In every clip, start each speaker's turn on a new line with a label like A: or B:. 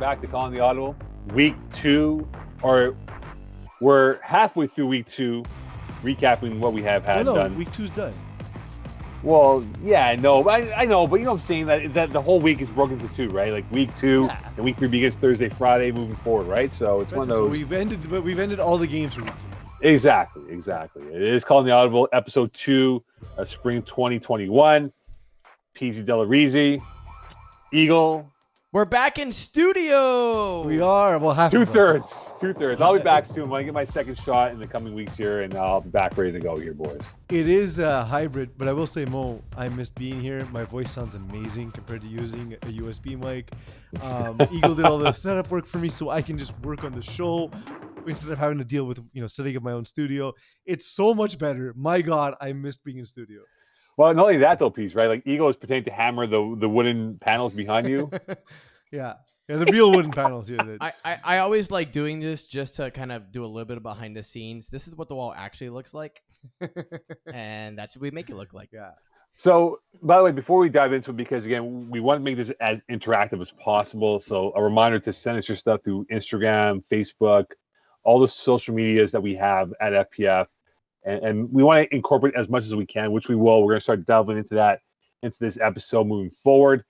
A: back to Calling the Audible. Week 2, or we're halfway through week 2, recapping what we have had done.
B: Week 2's done.
A: Well, yeah, I know, but you know what I'm saying, that the whole week is broken into 2, right? Like week 2 and week 3 begins Thursday, Friday, moving forward, right? So it's one of those.
B: So we've ended all the games for week 2.
A: Exactly. It is Calling the Audible, episode 2 of spring 2021. PZ Delarizzi, Eagle.
C: We're back in studio.
B: We are. Well, half
A: Two-thirds. I'll be back soon. When I get my second shot in the coming weeks here, and I'll be back ready to go here, boys.
B: It is a hybrid, but I will say, Mo, I missed being here. My voice sounds amazing compared to using a USB mic. Eagle did all the setup work for me, so I can just work on the show instead of having to deal with setting up my own studio. It's so much better. My God, I missed being in studio.
A: Well, not only that though, Peace, right? Like Eagle is pretending to hammer the wooden panels behind you.
B: Yeah, the real wooden panels here.
C: I always like doing this just to kind of do a little bit of behind the scenes. This is what the wall actually looks like, and that's what we make it look like.
B: Yeah.
A: So, by the way, before we dive into it, because again, we want to make this as interactive as possible. So, a reminder to send us your stuff through Instagram, Facebook, all the social medias that we have at FPF. And we want to incorporate as much as we can, which we will. We're going to start delving into that, into this episode moving forward.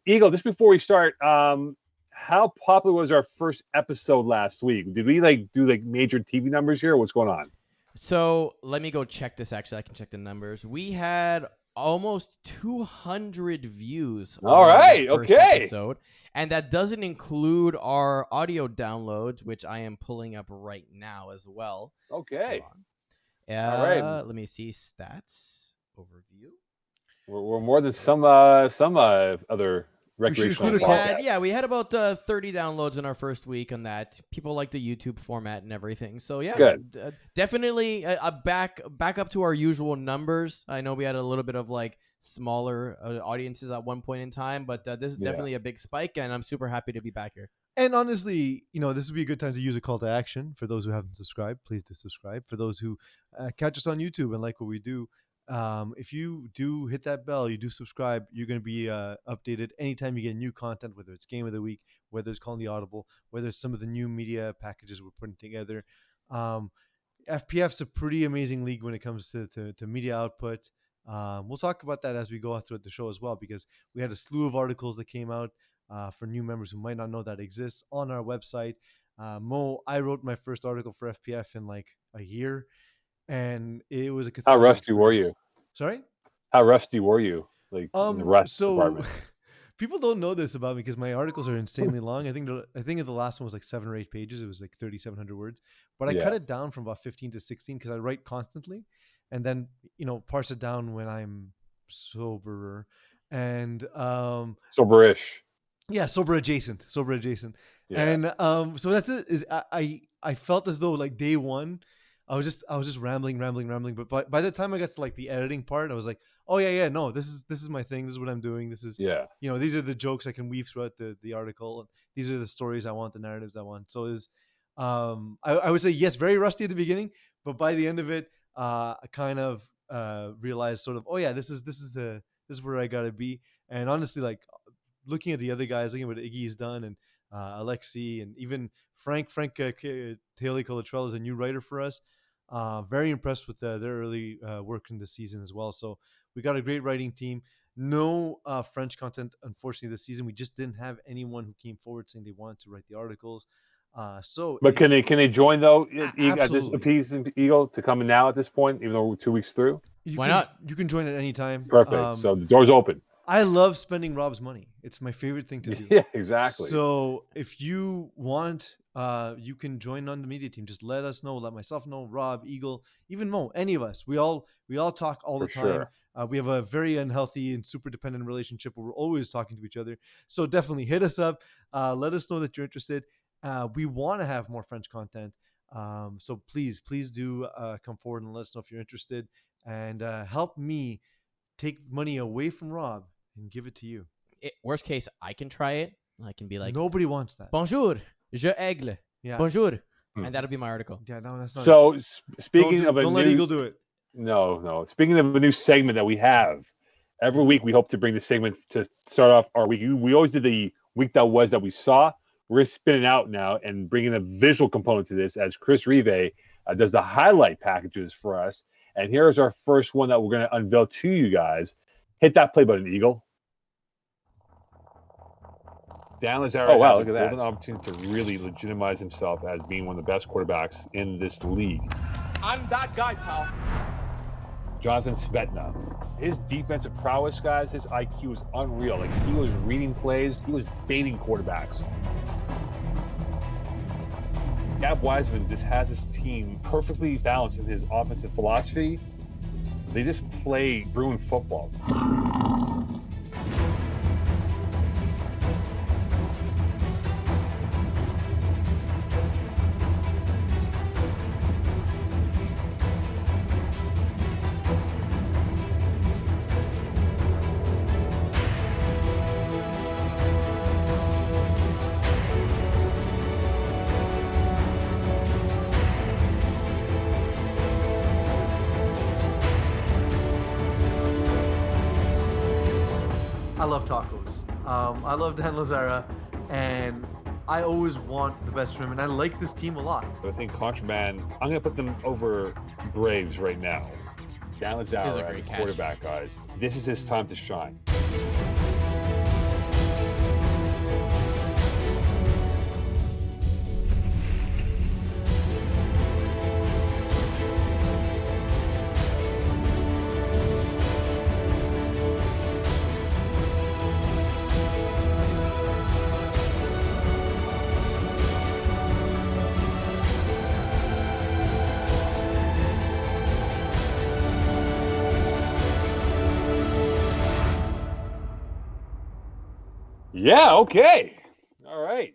A: Eagle, just before we start, how popular was our first episode last week? Did we do major TV numbers here? Or what's going on?
C: So let me go check this. Actually, I can check the numbers. We had almost 200 views.
A: All right.
C: On our first episode. And that doesn't include our audio downloads, which I am pulling up right now as well.
A: Okay.
C: All right. Let me see stats overview.
A: We're more than some other recreational.
C: We had about 30 downloads in our first week on that. People like the YouTube format and everything. So yeah,
A: good.
C: Definitely back up to our usual numbers. I know we had a little bit of smaller audiences at one point in time, but this is definitely a big spike, and I'm super happy to be back here.
B: And honestly, this would be a good time to use a call to action. For those who haven't subscribed, please do subscribe. For those who catch us on YouTube and like what we do, if you do hit that bell, you do subscribe, you're going to be updated anytime you get new content, whether it's Game of the Week, whether it's Calling the Audible, whether it's some of the new media packages we're putting together. FPF's a pretty amazing league when it comes to media output. We'll talk about that as we go throughout the show as well, because we had a slew of articles that came out for new members who might not know that exists on our website. Mo, I wrote my first article for FPF in a year, and it was a
A: How rusty were you?
B: Sorry?
A: How rusty were you? In the rust department?
B: People don't know this about me because my articles are insanely long. I think the last one was 7 or 8 pages. It was 3,700 words, but I cut it down from about 15 to 16 because I write constantly, and then parse it down when I'm soberer and
A: soberish.
B: Yeah, sober adjacent. Yeah. And so that's it. Is I felt as though day one, I was just rambling. But by the time I got to the editing part, I was like, oh yeah, no, this is my thing. This is what I'm doing. This is these are the jokes I can weave throughout the article. These are the stories I want, the narratives I want. So I would say yes, very rusty at the beginning, but by the end of it, I kind of realized sort of, oh yeah, this is where I gotta be. And honestly, looking at the other guys, looking at what Iggy's done, and Alexi, and even Frank Taylor Colatrell is a new writer for us. Very impressed with their early work in the season as well. So we got a great writing team. No French content, unfortunately, this season. We just didn't have anyone who came forward saying they wanted to write the articles.
A: But can they join though? At this piece Eagle to come in now at this point, even though we're 2 weeks through?
C: Why not?
B: You can join at any time.
A: Perfect. So the door's open.
B: I love spending Rob's money. It's my favorite thing to do.
A: Yeah, exactly.
B: So if you want, you can join on the media team. Just let us know. Let myself know, Rob, Eagle, even Mo, any of us. We all talk all the time. Sure. We have a very unhealthy and super dependent relationship where we're always talking to each other. So definitely hit us up. Let us know that you're interested. We want to have more French content. So please do come forward and let us know if you're interested, and help me take money away from Rob and give it to you.
C: Worst case, I can try it. I can be like,
B: nobody wants that.
C: Bonjour, je aigle.
B: Yeah.
C: Bonjour. And that'll be my article.
B: Yeah, no, that's not
A: so
B: it.
A: Speaking of
B: don't let Eagle do it.
A: No. Speaking of a new segment that we have, every week we hope to bring this segment to start off our week. We always did the week that was that we saw. we're spinning out now and bringing a visual component to this as Chris Rive does the highlight packages for us. And here's our first one that we're going to unveil to you guys. Hit that play button, Eagle. Dan Lazara has a golden opportunity to really legitimize himself as being one of the best quarterbacks in this league.
D: I'm that guy, pal.
A: Jonathan Svetna. His defensive prowess, guys, his IQ was unreal. Like, he was reading plays, he was baiting quarterbacks. Gab Wiseman just has his team perfectly balanced in his offensive philosophy. They just play Bruin football.
B: I love tacos. I love Dan Lazara, and I always want the best for him, and I like this team a lot.
A: I think Contraband, I'm going to put them over Braves right now. Dan Lazara as a quarterback, guys. This is his time to shine. Yeah, okay. All right.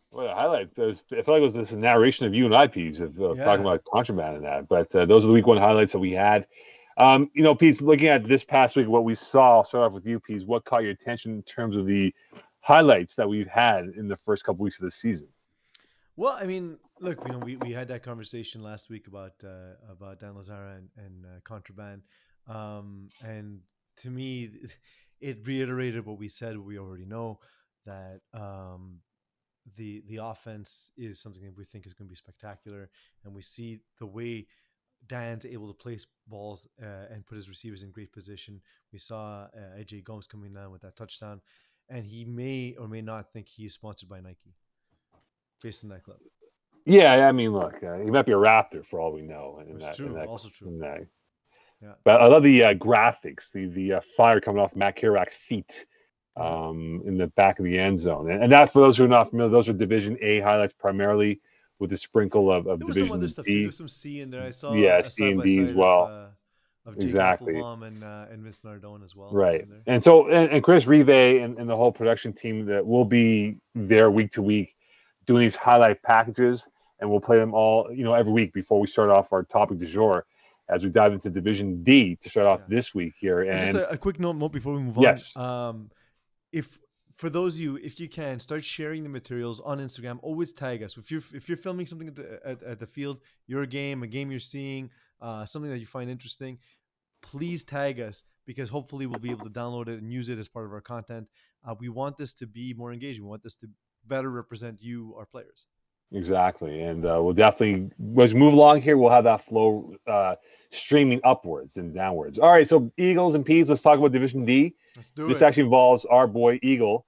A: What a highlight. I feel like it was this narration of you and I, Pease, of talking about Contraband and that. But those are the week one highlights that we had. Pease, looking at this past week, what we saw, I'll start off with you, Pease. What caught your attention in terms of the highlights that we've had in the first couple weeks of the season?
B: Well, I mean, look, we had that conversation last week about Dan Lazara and Contraband. And to me, it reiterated what we said. We already know that the offense is something that we think is going to be spectacular, and we see the way Dan's able to place balls and put his receivers in great position. We saw AJ Gomes coming down with that touchdown, and he may or may not think he's sponsored by Nike based on that clip.
A: Yeah, I mean, look, he might be a Raptor for all we know.
B: Also true.
A: Yeah. But I love the graphics, the fire coming off Matt Kerouac's feet in the back of the end zone. And that, for those who are not familiar, those are Division A highlights primarily with a sprinkle of Division D. There was some other stuff too.
B: There's some C in there. I saw
A: C and D as well.
B: Of Jake Applebaum and Miss Nardone as well.
A: Right. And so, and Chris Rive and the whole production team that will be there week to week doing these highlight packages, and we'll play them all, every week before we start off our topic du jour, as we dive into Division D to start off this week here. And
B: just a quick note before we move on.
A: Yes.
B: If for those of you, if you can, start sharing the materials on Instagram. Always tag us. If you're filming something at the field, a game you're seeing, something that you find interesting, please tag us, because hopefully we'll be able to download it and use it as part of our content. We want this to be more engaging. We want this to better represent you, our players.
A: Exactly. And we'll definitely, as we move along here, we'll have that flow streaming upwards and downwards. All right, so Eagles and Peas, let's talk about Division D. This actually involves our boy Eagle,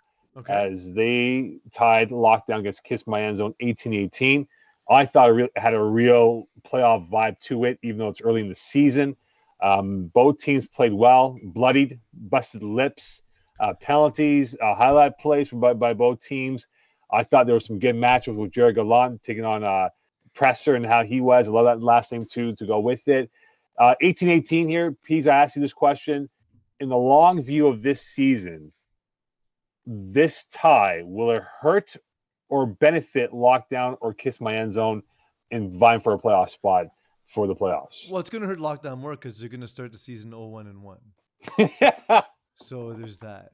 A: as they tied lockdown against Kiss My End Zone 18-18. I thought it had a real playoff vibe to it, even though it's early in the season. Both teams played well, bloodied, busted lips, penalties, highlight plays by both teams. I thought there were some good matchups with Jared Gallant taking on Presser and how he was. I love that last name too to go with it. 18-18 here. Pease, I asked you this question. In the long view of this season, this tie, will it hurt or benefit Lockdown or Kiss My End Zone in vying for a playoff spot for the playoffs?
B: Well, it's going to hurt Lockdown more because they're going to start the season 0-1-1. So there's that.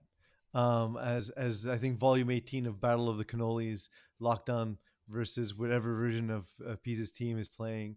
B: As I think Volume 18 of Battle of the Cannolis, Lockdown versus whatever version of Pease's team is playing,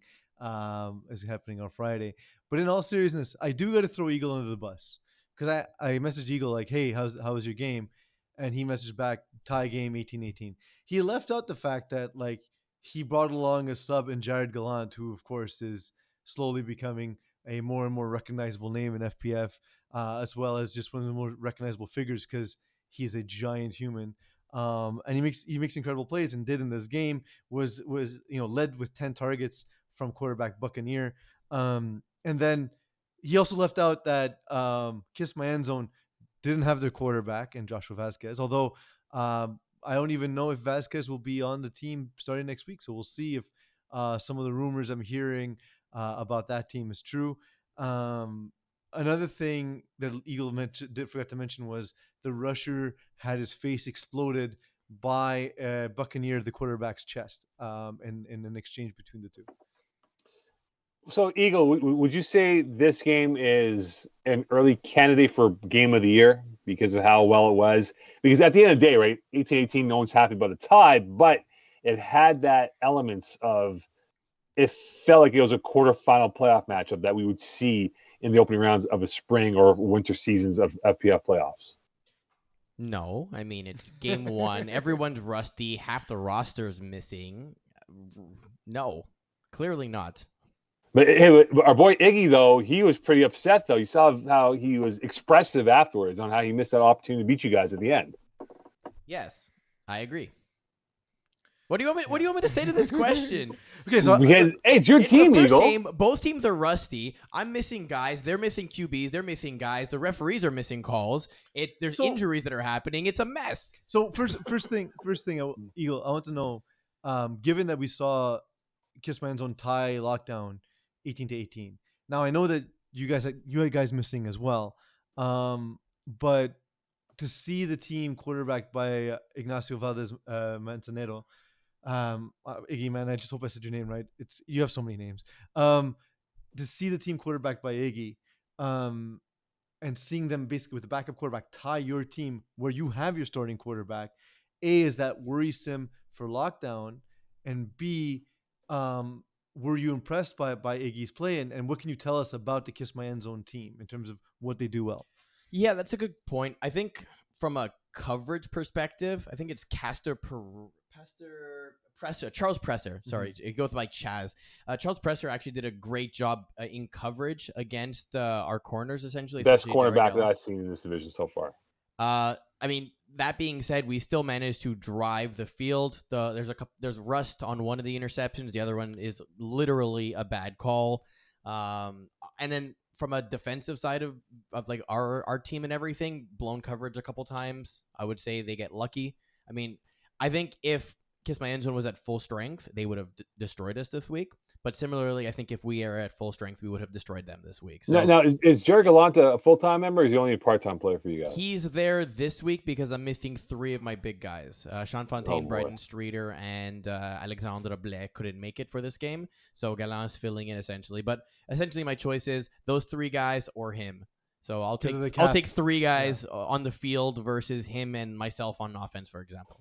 B: is happening on Friday. But in all seriousness, I do got to throw Eagle under the bus, because I messaged Eagle like, "Hey, how was your game?" and he messaged back, tie game 18-18. He left out the fact that like he brought along a sub in Jared Gallant, who of course is slowly becoming a more and more recognizable name in FPF, as well as just one of the more recognizable figures because he's a giant human. And he makes incredible plays and did in this game was led with 10 targets from quarterback Buccaneer. And then he also left out that Kiss My End Zone didn't have their quarterback in Joshua Vasquez, although I don't even know if Vasquez will be on the team starting next week. So we'll see if some of the rumors I'm hearing about that team is true. Another thing that Eagle forgot to mention was the rusher had his face exploded by Buccaneer, the quarterback's chest, in an exchange between the two.
A: So, Eagle, would you say this game is an early candidate for game of the year because of how well it was? Because at the end of the day, right, 18-18, no one's happy about a tie, but it had that elements of it felt like it was a quarterfinal playoff matchup that we would see in the opening rounds of a spring or winter seasons of FPF playoffs.
C: No, I mean, it's game one. Everyone's rusty. Half the roster's missing. No, clearly not.
A: But hey, our boy Iggy, though, he was pretty upset, though. You saw how he was expressive afterwards on how he missed that opportunity to beat you guys at the end.
C: Yes, I agree. What do you want me to say to this question?
B: Okay, so
A: because, hey, it's your team,
C: the first
A: Eagle.
C: Game, both teams are rusty. I'm missing guys. They're missing QBs. They're missing guys. The referees are missing calls. There's injuries that are happening. It's a mess.
B: So first thing, Eagle, I want to know, given that we saw Kiss My End Zone tie lockdown 18-18. Now I know that you had guys missing as well, but to see the team quarterbacked by Ignacio Valdez Manzanero, Iggy, man, I just hope I said your name right. You have so many names. To see the team quarterbacked by Iggy, and seeing them basically with the backup quarterback tie your team where you have your starting quarterback, A, is that worrisome for lockdown, and B, were you impressed by Iggy's play, and what can you tell us about the Kiss My End Zone team in terms of what they do well?
C: Yeah, that's a good point. I think from a coverage perspective, I think it's Charles Presser. Sorry, it goes by Chaz. Charles Presser actually did a great job in coverage against our corners, essentially.
A: Best cornerback that I've seen in this division so far.
C: I mean, that being said, we still managed to drive the field. There's rust on one of the interceptions. The other one is literally a bad call. And then from a defensive side of like our team and everything, blown coverage a couple times. I would say they get lucky. I mean, I think if Kiss My End Zone was at full strength, they would have destroyed us this week. But similarly, I think if we are at full strength, we would have destroyed them this week. So
A: now is Jared Gallant a full-time member, or is he only a part-time player for you guys?
C: He's there this week because I'm missing three of my big guys. Sean Fontaine, Bryden Streeter, and Alexandre Blais couldn't make it for this game. So Gallant's filling in essentially. But essentially my choice is those three guys or him. So I'll take three guys on the field versus him and myself on offense, for example.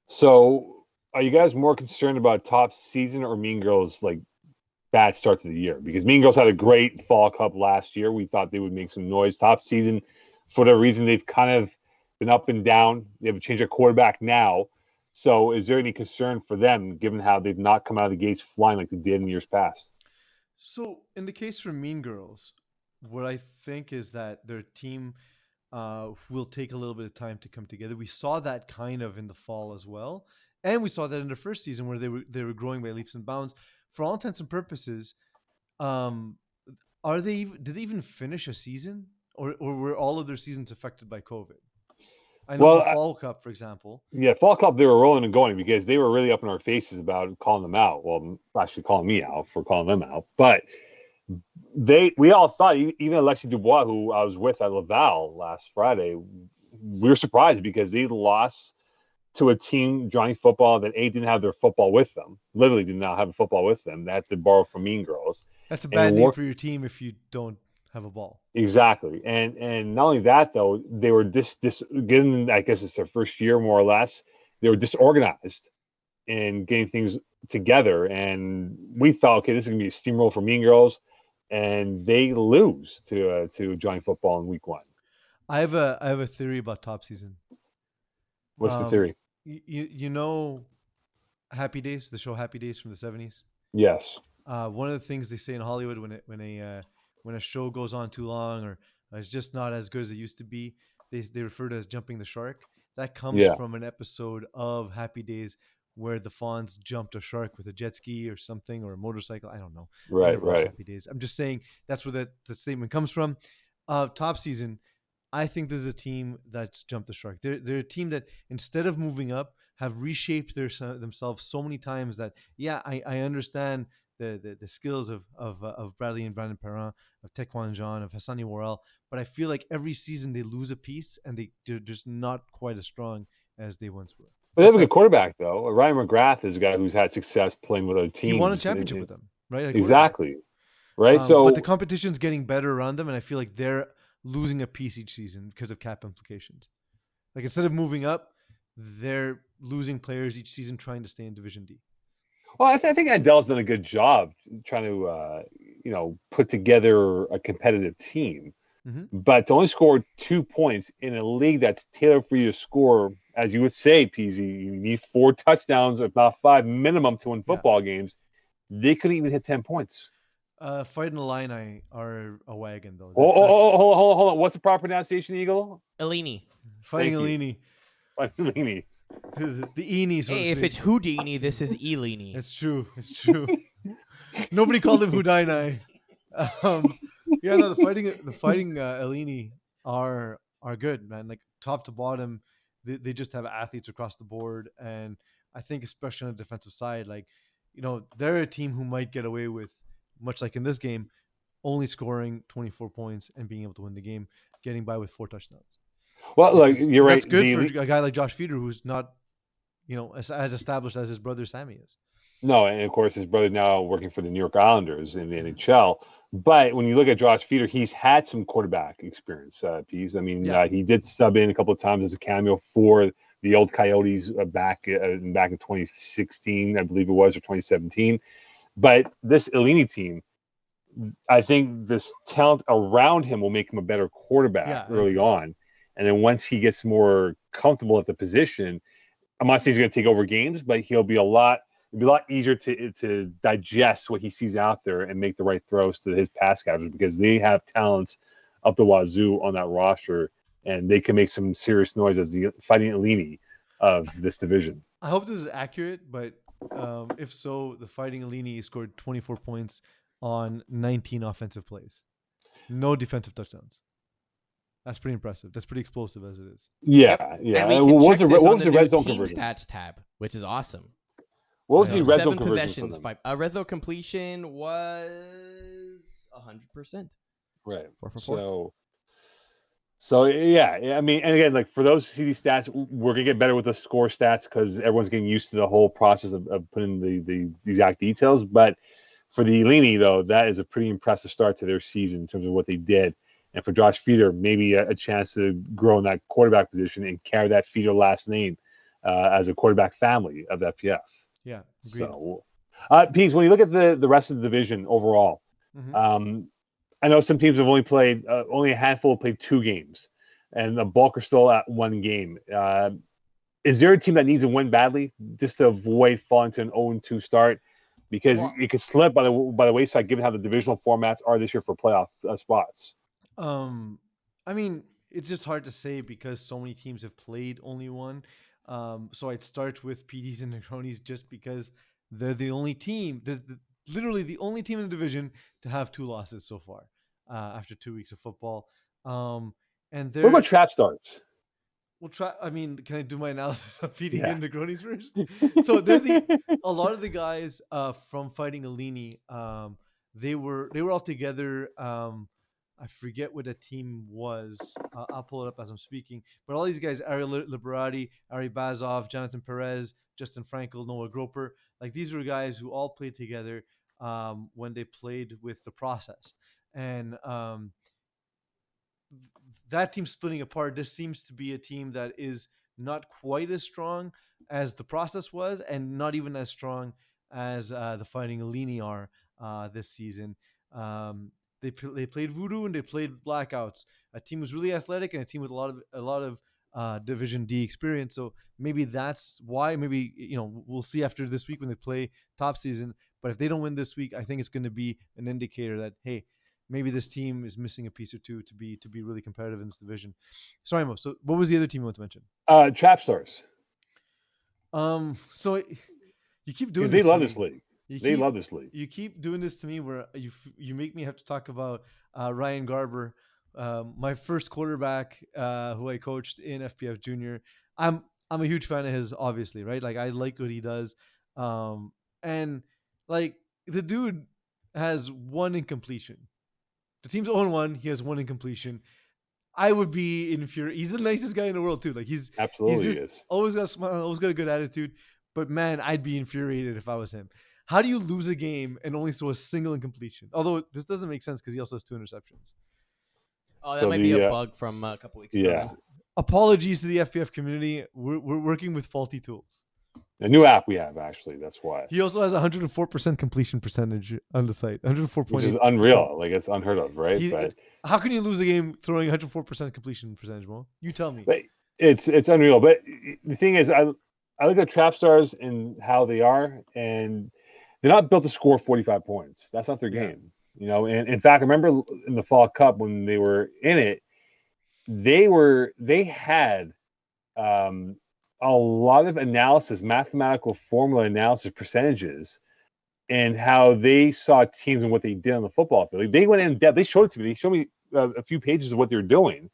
A: So are you guys more concerned about TOPSZN or Mean Girls, like, bad start to the year? Because Mean Girls had a great fall cup last year. We thought they would make some noise. TOPSZN, for whatever reason, they've kind of been up and down. They have changed their quarterback now. So is there any concern for them, given how they've not come out of the gates flying like they did in years past?
B: So in the case for Mean Girls, what I think is that their team will take a little bit of time to come together. We saw that kind of in the fall as well. And we saw that in the first season where they were growing by leaps and bounds. For all intents and purposes, did they even finish a season, or were all of their seasons affected by COVID? I know the Fall Cup, for example.
A: Yeah, Fall Cup, they were rolling and going because they were really up in our faces about calling them out. Well, actually calling me out for calling them out. But we all thought, even Alexis Dubois, who I was with at Laval last Friday, we were surprised because they lost to a team joining football that didn't have their football with them. Literally did not have a football with them. They had to borrow from Mean Girls.
B: That's a bad name for your team if you don't have a ball.
A: Exactly. And not only that, though, they were given, I guess it's their first year more or less, they were disorganized in getting things together. And we thought, okay, this is going to be a steamroll for Mean Girls. And they lose to join football in week one.
B: I have a theory about TOPSZN.
A: What's the theory?
B: You know, Happy Days, the show Happy Days from the 70s.
A: Yes.
B: One of the things they say in Hollywood when a show goes on too long or it's just not as good as it used to be, they refer to it as jumping the shark. That comes
A: Yeah.
B: from an episode of Happy Days where the Fonz jumped a shark with a jet ski or something or a motorcycle. I don't know. I
A: Right.
B: never watched
A: Right.
B: Happy Days. I'm just saying that's where the statement comes from. Top season, I think this is a team that's jumped the shark. They're a team that instead of moving up, have reshaped themselves so many times that I understand the skills of Bradley and Brandon Perrin, of Taekwon John, of Hassani Worrell, but I feel like every season they lose a piece and they're just not quite as strong as they once were.
A: But they have a good quarterback though. Ryan McGrath is a guy who's had success playing with other teams.
B: He won a championship with them, right?
A: Exactly. Right.
B: But the competition's getting better around them, and I feel like they're losing a piece each season because of cap implications. Like instead of moving up, they're losing players each season trying to stay in Division D.
A: Well, I think Adele's done a good job trying to, put together a competitive team. Mm-hmm. But to only score 2 points in a league that's tailored for you to score, as you would say, PZ, you need 4 touchdowns, if not 5 minimum to win football games. They couldn't even hit 10 points.
B: Fighting Illini are a wagon, though.
A: Hold on. What's the proper pronunciation, Eagle?
C: Eleni.
B: Fighting Eleni.
A: Fighting Eleni.
B: The Eni.
C: Hey, if it's Houdini, this is Eleni.
B: It's true. Nobody called him Houdini. The fighting Eleni are good, man. Like top to bottom, they just have athletes across the board, and I think especially on the defensive side, they're a team who might get away with, much like in this game, only scoring 24 points and being able to win the game, getting by with 4 touchdowns.
A: Well, look, you're right.
B: That's good for a guy like Josh Feeder, who's not, as established as his brother Sammy is.
A: No, and of course his brother now working for the New York Islanders in the NHL. But when you look at Josh Feeder, he's had some quarterback experience. Piece. I mean, he did sub in a couple of times as a cameo for the old Coyotes back in 2016, I believe it was, or 2017. But this Eleni team, I think this talent around him will make him a better quarterback early on. And then once he gets more comfortable at the position, I'm not saying he's going to take over games, but it'll be a lot easier to digest what he sees out there and make the right throws to his pass catchers, because they have talents up the wazoo on that roster, and they can make some serious noise as the fighting Eleni of this division.
B: I hope this is accurate, but if so, the fighting Eleni scored 24 points on 19 offensive plays. No defensive touchdowns. That's pretty impressive. That's pretty explosive as it is.
A: Yeah.
C: And what was the red zone conversion? Stats tab, which is awesome.
A: What was the red zone conversion?
C: 7 possessions. Red zone completion was 100%.
A: Right.
C: 4 for 4.
A: So I mean, and again, like for those who see these stats, we're gonna get better with the score stats because everyone's getting used to the whole process of putting the exact details. But for the Eleni, though, that is a pretty impressive start to their season in terms of what they did. And for Josh Feeder, maybe a chance to grow in that quarterback position and carry that Feeder last name as a quarterback family of FPF.
B: Yeah. Agreed.
A: So, Pease, when you look at the rest of the division overall, I know some teams have only a handful have played 2 games, and the bulk are still at 1 game. Is there a team that needs to win badly just to avoid falling to an 0-2 start? Because it could slip by the wayside given how the divisional formats are this year for playoff spots.
B: I mean, it's just hard to say because so many teams have played only 1. So I'd start with PDs and Negronis just because they're the only team, literally the only team in the division to have 2 losses so far after 2 weeks of football. And
A: what about trap starts?
B: Well, I mean, can I do my analysis of PD and Negronis first? So they're a lot of the guys from Fighting Eleni. They were all together. I forget what the team was. I'll pull it up as I'm speaking. But all these guys, Ari Liberati, Ari Bazov, Jonathan Perez, Justin Frankel, Noah Groper, like these were guys who all played together when they played with the process. And that team splitting apart, this seems to be a team that is not quite as strong as the process was and not even as strong as the Fighting Eleni are this season. They played Voodoo and they played Blackouts. A team was really athletic and a team with a lot of Division D experience. So maybe that's why. Maybe we'll see after this week when they play top season. But if they don't win this week, I think it's going to be an indicator that hey, maybe this team is missing a piece or two to be really competitive in this division. Sorry, Mo. So what was the other team you want to mention?
A: Trapstars.
B: So you keep doing
A: Because
B: this.
A: They love this league.
B: You keep doing this to me where you make me have to talk about Ryan Garber, my first quarterback who I coached in FPF Junior. I'm a huge fan of his, obviously, right? Like I like what he does, and like the dude has one incompletion. The team's 0-1. He has one incompletion. I would be infuriated. He's the nicest guy in the world too. Like he's just always got a smile, always got a good attitude. But man, I'd be infuriated if I was him. How do you lose a game and only throw a single incompletion? Although this doesn't make sense because he also has 2 interceptions.
C: Oh, that might be a bug from a couple weeks ago.
A: Yeah.
B: Apologies to the FPF community. We're working with faulty tools.
A: A new app we have, actually. That's why.
B: He also has 104% completion percentage on the site. 104.8%.
A: Which is unreal. Like, it's unheard of, right?
B: How can you lose a game throwing 104% completion percentage, Mo? You tell me.
A: But it's unreal. But the thing is, I look at Trapstars and how they are, and they're not built to score 45 points. That's not their game. And in fact, I remember in the Fall Cup when they were in it, they had a lot of analysis, mathematical formula analysis percentages, and how they saw teams and what they did on the football field. They went in depth. They showed it to me. They showed me a few pages of what they were doing.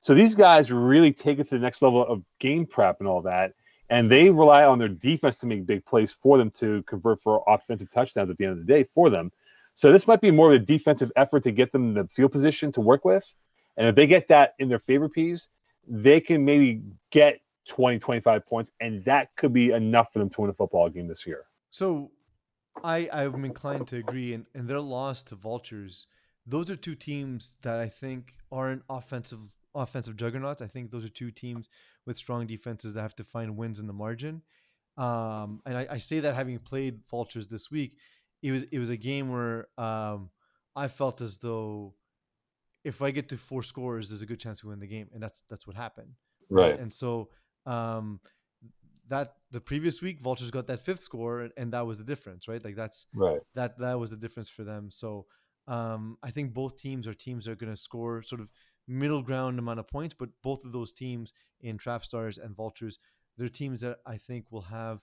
A: So these guys really take it to the next level of game prep and all that. And they rely on their defense to make big plays for them to convert for offensive touchdowns at the end of the day for them. So this might be more of a defensive effort to get them in the field position to work with. And if they get that in their favor piece, they can maybe get 20, 25 points, and that could be enough for them to win a football game this year.
B: So I'm inclined to agree. And their loss to Vultures, those are 2 teams that I think aren't offensive juggernauts. I think those are 2 teams with strong defenses that have to find wins in the margin. And I say that having played Vultures this week, it was a game where I felt as though if I get to 4 scores, there's a good chance we win the game, and that's what happened.
A: Right.
B: And so that the previous week Vultures got that 5th score, and that was the difference, right? Like that's
A: right.
B: That was the difference for them. So I think both teams are going to score sort of middle ground amount of points, but both of those teams in Trapstars and Vultures, they're teams that I think will have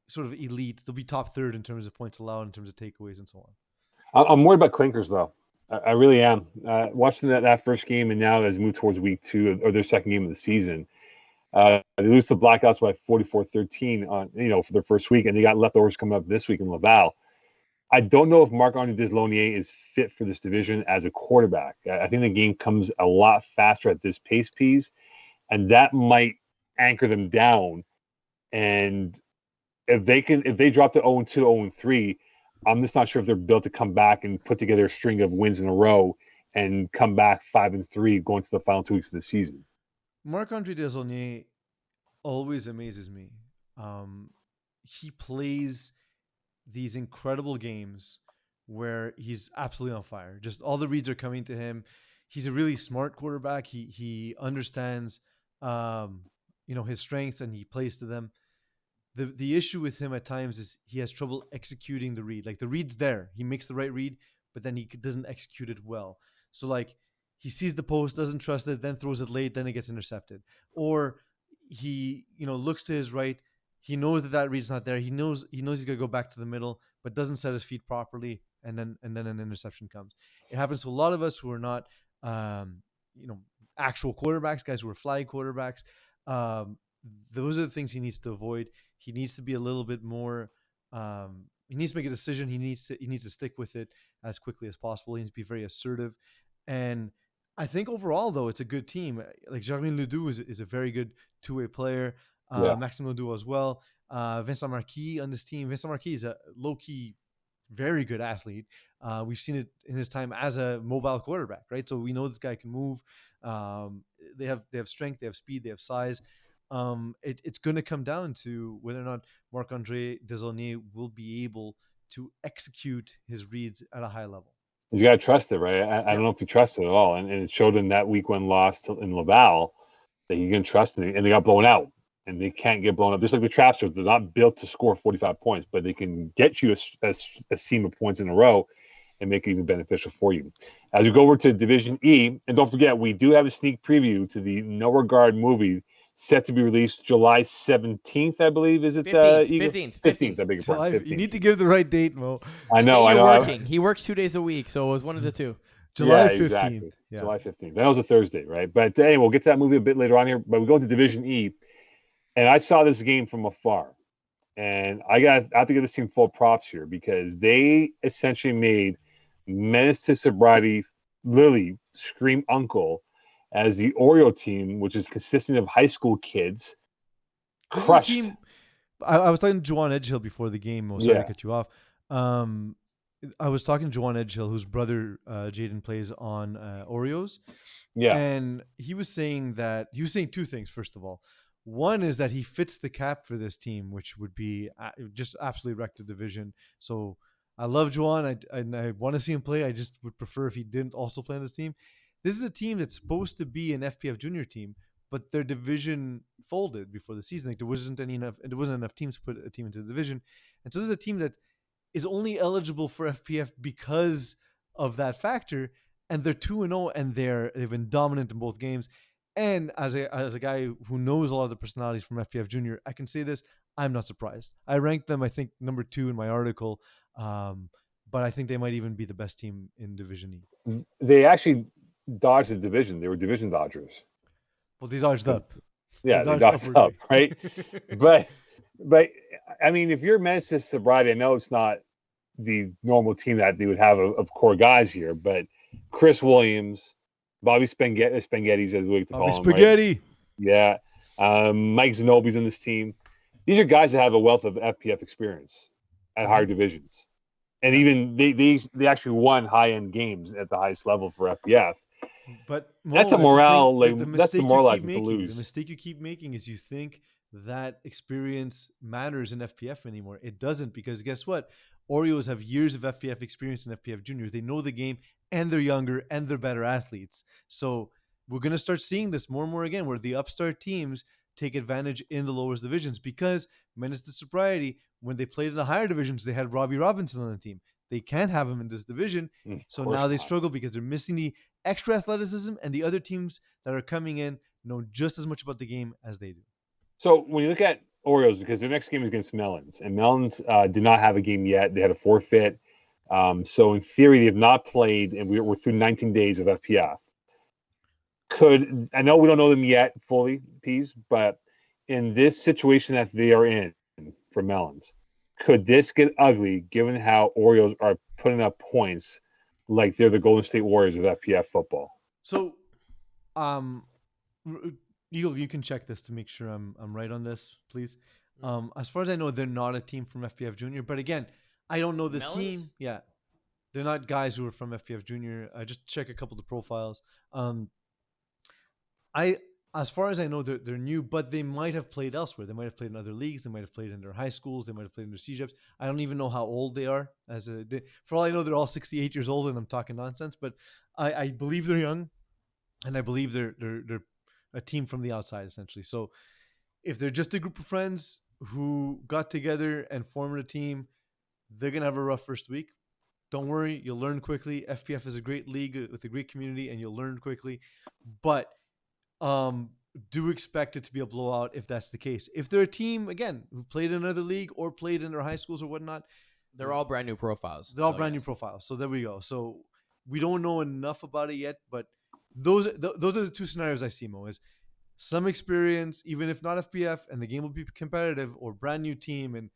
B: sort of elite. They'll be top 3rd in terms of points allowed, in terms of takeaways and so on.
A: I'm worried about Clinkers though. I really am. Watching that first game, and now as moved towards week 2 or their second game of the season, they lose to Blackouts by 44-13 on for their first week, and they got leftovers coming up this week in Laval. I don't know if Marc-Andre Deslaunier is fit for this division as a quarterback. I think the game comes a lot faster at this pace piece, and that might anchor them down. And if they drop to 0-2, 0-3, I'm just not sure if they're built to come back and put together a string of wins in a row and come back 5-3 going to the final 2 weeks of the season.
B: Marc-Andre Deslaunier always amazes me. He plays these incredible games where he's absolutely on fire. Just all the reads are coming to him. He's a really smart quarterback. He understands his strengths, and he plays to them. The issue with him at times is he has trouble executing the read. Like the read's there. He makes the right read, but then he doesn't execute it well. So like he sees the post, doesn't trust it, then throws it late, then it gets intercepted. Or he, looks to his right. He knows that read's not there. He knows he's going to go back to the middle, but doesn't set his feet properly, and then an interception comes. It happens to a lot of us who are not, actual quarterbacks, guys who are flag quarterbacks. Those are the things he needs to avoid. He needs to be a little bit more. He needs to make a decision. He needs to stick with it as quickly as possible. He needs to be very assertive. And I think overall, though, it's a good team. Like Jermaine Ledoux is a very good 2-way player. Maxime Ledoux as well. Vincent Marquis on this team. Vincent Marquis is a low-key, very good athlete. We've seen it in his time as a mobile quarterback, right? So we know this guy can move. They have strength, they have speed, they have size. It's going to come down to whether or not Marc-Andre Deslaunier will be able to execute his reads at a high level.
A: He's got to trust it, right? I don't know if he trusts it at all. And it showed in that week 1 loss in Laval that you can trust, and they got blown out, and they can't get blown up. Just like the Trapsters, they're not built to score 45 points, but they can get you a seam of points in a row and make it even beneficial for you. As we go over to Division E, and don't forget, we do have a sneak preview to the NOREGARD movie set to be released July 17th, I believe. Is it
C: 15th?
A: 15th, I beg your pardon. 15th.
B: You need to give the right date, Mo.
A: I know.
C: Working. He works 2 days a week, so it was one of the two.
B: July 15th.
A: Exactly.
B: Yeah.
A: July 15th. That was a Thursday, right? But anyway, we'll get to that movie a bit later on here. But we go into Division E, and I saw this game from afar. And I have to give this team full props here because they essentially made Menace to Sobriety literally scream uncle as the Oreo team, which is consisting of high school kids, crushed.
B: Team, I was talking to Juwan Edgehill before the game. I'm sorry to cut you off. I was talking to Juwan Edgehill, whose brother Jaden plays on Oreos.
A: Yeah.
B: And he was saying two things, first of all. One is that he fits the cap for this team, which would be just absolutely wreck the division. So I love Juwan. I want to see him play. I just would prefer if he didn't also play on this team. This is a team that's supposed to be an FPF junior team, but their division folded before the season. Like there wasn't enough teams to put a team into the division. And so this is a team that is only eligible for FPF because of that factor. And they're 2-0 and they've been dominant in both games. And as a guy who knows a lot of the personalities from FPF Junior, I can say this: I'm not surprised. I ranked them, I think, number 2 in my article, but I think they might even be the best team in Division
A: E. They actually dodged the division. They were division dodgers.
B: Well, they dodged up.
A: Yeah, they dodged up, right? but I mean, if you're Menace to Sobriety, I know it's not the normal team that they would have of core guys here, but Chris Williams, Bobby Spaghetti's, as we like to call him.
B: Spaghetti.
A: Right? Yeah. Mike Zanobi's in this team. These are guys that have a wealth of FPF experience at higher divisions. And even they actually won high-end games at the highest level for FPF.
B: But
A: that's a morale. That's demoralizing to lose.
B: The mistake you keep making is you think that experience matters in FPF anymore. It doesn't, because guess what? Oreos have years of FPF experience in FPF Junior. They know the game, and they're younger, and they're better athletes. So we're going to start seeing this more and more again, where the upstart teams take advantage in the lowest divisions, because Menace to Sobriety, when they played in the higher divisions, they had Robbie Robinson on the team. They can't have him in this division. So now they struggle because they're missing the extra athleticism, and the other teams that are coming in know just as much about the game as they do.
A: So when you look at Oreos, because their next game is against Melons, and Melons did not have a game yet. They had a forfeit. So in theory, they have not played, and we're through 19 days of FPF. I know we don't know them yet fully, Peas, but in this situation that they are in for Melons, could this get ugly given how Oreos are putting up points like they're the Golden State Warriors of FPF football?
B: So, Eagle, you can check this to make sure I'm right on this, please. As far as I know, they're not a team from FPF Junior, but again, I don't know this team. Yeah, they're not guys who are from FPF Junior. I just check a couple of the profiles. As far as I know, they're new, but they might have played elsewhere. They might have played in other leagues. They might have played in their high schools. They might have played in their CJEPs. I don't even know how old they are. For all I know, they're all 68 years old, and I'm talking nonsense. But I believe they're young, and I believe they're a team from the outside, essentially. So if they're just a group of friends who got together and formed a team, they're gonna have a rough first week. Don't worry, you'll learn quickly. FPF is a great league with a great community, and you'll learn quickly. But do expect it to be a blowout if that's the case. If they're a team, again, who played in another league or played in their high schools or whatnot,
C: they're all brand new profiles.
B: They're all brand new profiles. So there we go. So we don't know enough about it yet, but those are the two scenarios I see, Mo, is some experience, even if not FPF, and the game will be competitive, or brand new team, and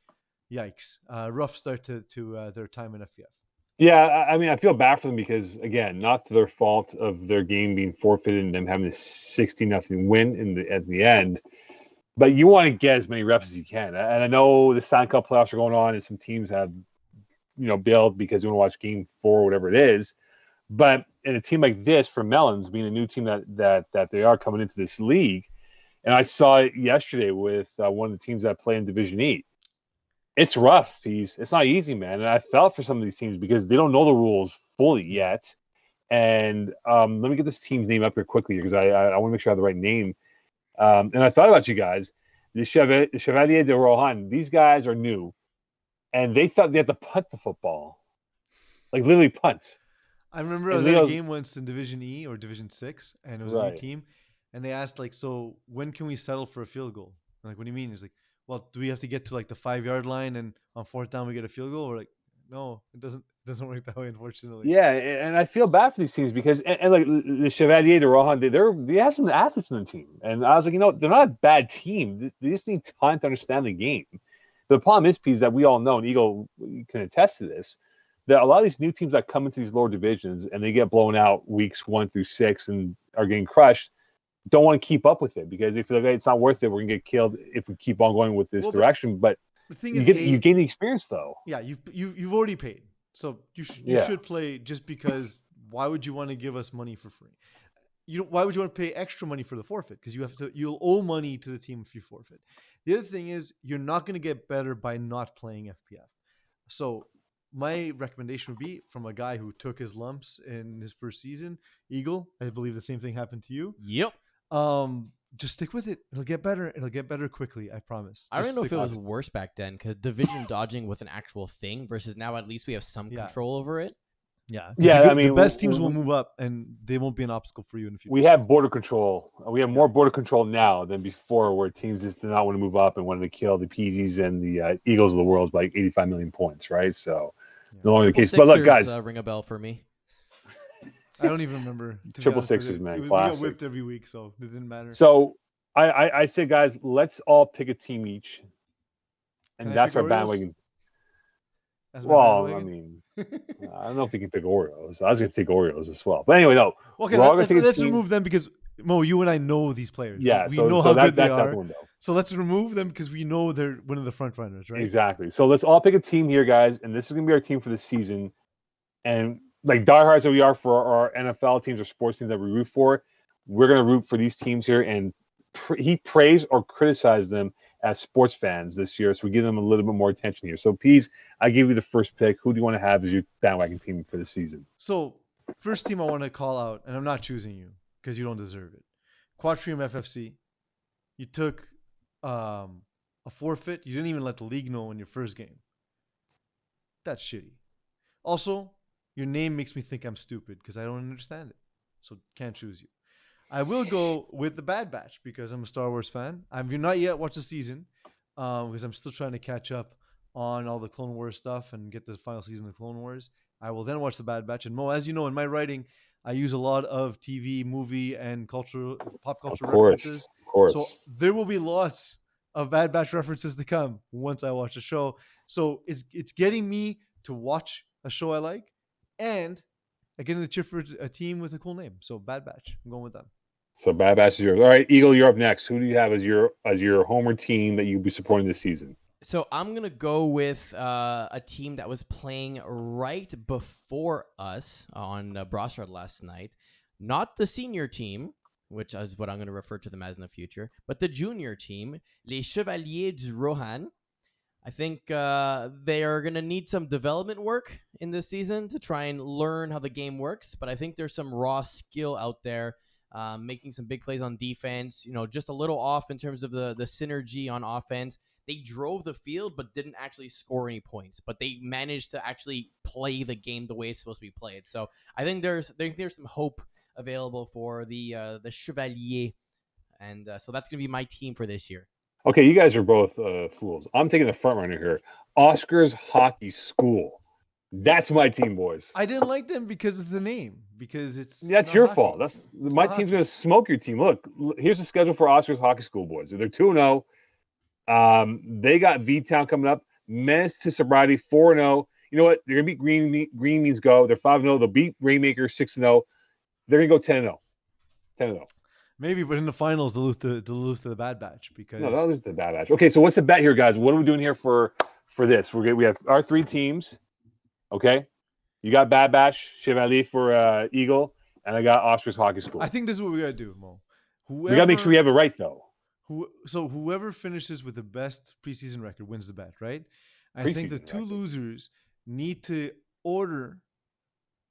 B: yikes, rough start to their time in FPF.
A: Yeah, I mean, I feel bad for them because, again, not to their fault of their game being forfeited and them having a 60-0 win at the end. But you want to get as many reps as you can. And I know the Stanley Cup playoffs are going on, and some teams have, bailed because they want to watch Game 4, whatever it is. But in a team like this, for Melons, being a new team that they are coming into this league, and I saw it yesterday with one of the teams that play in Division E. It's rough. It's not easy, man. And I felt for some of these teams because they don't know the rules fully yet. And let me get this team's name up here quickly because I want to make sure I have the right name. And I thought about you guys, the Chevalier de Rohan. These guys are new, and they thought they had to punt the football, like literally punt.
B: I remember I
A: And
B: was at a
A: Leo's
B: game once in Division E or Division 6, and it was a new
A: right.
B: team, and they asked like, "So when can we settle for a field goal?" I'm like, what do you mean? He's like, "Well, do we have to get to like the 5-yard line and on fourth down we get a field goal?" We're like, "No, it doesn't work that way, unfortunately."
A: Yeah, and I feel bad for these teams because and like the Chevalier de Rohan, they have some athletes in the team, and I was like, they're not a bad team. They just need time to understand the game. The problem is, Pete, that we all know, and Eagle can attest to this, that a lot of these new teams that come into these lower divisions and they get blown out weeks 1 through 6 and are getting crushed, don't want to keep up with it because they feel like it's not worth it. We're gonna get killed if we keep on going with this direction. But
B: the thing
A: you
B: is,
A: you gain the experience though.
B: Yeah, you've already paid, so you should play just because. Why would you want to give us money for free? Why would you want to pay extra money for the forfeit? Because you'll owe money to the team if you forfeit. The other thing is you're not going to get better by not playing FPF. So my recommendation would be from a guy who took his lumps in his first season, Eagle. I believe the same thing happened to you.
C: Yep.
B: Just stick with it. It'll get better. It'll get better quickly. I promise.
C: I don't know if it was worse back then because division dodging was an actual thing versus now at least we have some control over it.
B: Yeah.
A: I mean,
B: the best teams will move up and they won't be an obstacle for you in the future.
A: We have border control. We have more border control now than before, where teams just did not want to move up and wanted to kill the Peasies and the Eagles of the world by 85 million points, right? So, no longer the case. But look, guys,
C: ring a bell for me.
B: I don't even remember.
A: Triple sixes, man.
B: We
A: Classic.
B: got whipped every week, so it didn't matter.
A: So, I say, guys, let's all pick a team each, and that's our bandwagon. Well, I mean, I don't know if we can pick Oreos. I was going to take Oreos as well. But anyway, no.
B: Okay, let's remove them because, Mo, you and I know these players.
A: Yeah,
B: right? We know how good they are.
A: Window.
B: So let's remove them because we know they're one of the front runners, right?
A: Exactly. So let's all pick a team here, guys, and this is going to be our team for the season. And like diehards that we are for our NFL teams or sports teams that we root for, we're going to root for these teams here and he praise or criticize them as sports fans this year. So we give them a little bit more attention here. So, Pease, I give you the first pick. Who do you want to have as your bandwagon team for the season?
B: So, first team I want to call out, and I'm not choosing you because you don't deserve it. Quatrium FFC. You took a forfeit. You didn't even let the league know in your first game. That's shitty. Also, your name makes me think I'm stupid because I don't understand it. So, can't choose you. I will go with the Bad Batch because I'm a Star Wars fan. I've not yet watched the season because I'm still trying to catch up on all the Clone Wars stuff and get the final season of Clone Wars. I will then watch the Bad Batch. And Mo, as you know, in my writing, I use a lot of TV, movie, and pop culture references.
A: Of course.
B: So there will be lots of Bad Batch references to come once I watch a show. So it's getting me to watch a show I like, and I get to cheer for a team with a cool name. So Bad Batch, I'm going with them.
A: So Bad Batch is yours. All right, Eagle, you're up next. Who do you have as your homer team that you'll be supporting this season?
C: So I'm going to go with a team that was playing right before us on Brassard last night. Not the senior team, which is what I'm going to refer to them as in the future, but the junior team, Les Chevaliers du Rohan. I think they are going to need some development work in this season to try and learn how the game works, but I think there's some raw skill out there. Making some big plays on defense, just a little off in terms of the synergy on offense. They drove the field, but didn't actually score any points. But they managed to actually play the game the way it's supposed to be played. So I think there's some hope available for the Chevalier, and so that's gonna be my team for this year.
A: Okay, you guys are both fools. I'm taking the front runner here. Oscar's Hockey School. That's my team, boys.
B: I didn't like them because of the name. Because
A: that's your
B: hockey.
A: fault. My team's going to smoke your team. Look, here's the schedule for Oscar's Hockey School, boys. They're 2-0. They got V-Town coming up. Menace to Sobriety 4-0. You know what? They're going to beat Green Means Go. They're 5-0. They'll beat Rainmaker 6-0. They're going to go 10-0. 10-0.
B: Maybe, but in the finals, they'll lose to the Bad Batch because
A: no, they'll lose to the Bad Batch. Okay, so what's the bet here, guys? What are we doing here for this? We have our three teams. Okay, you got Bad Batch, Chevalier for Eagle, and I got Oscar's Hockey School.
B: I think this is what we gotta do, Mo.
A: We gotta make sure we have it right, though.
B: So whoever finishes with the best preseason record wins the bet, right? I think the two losers need to order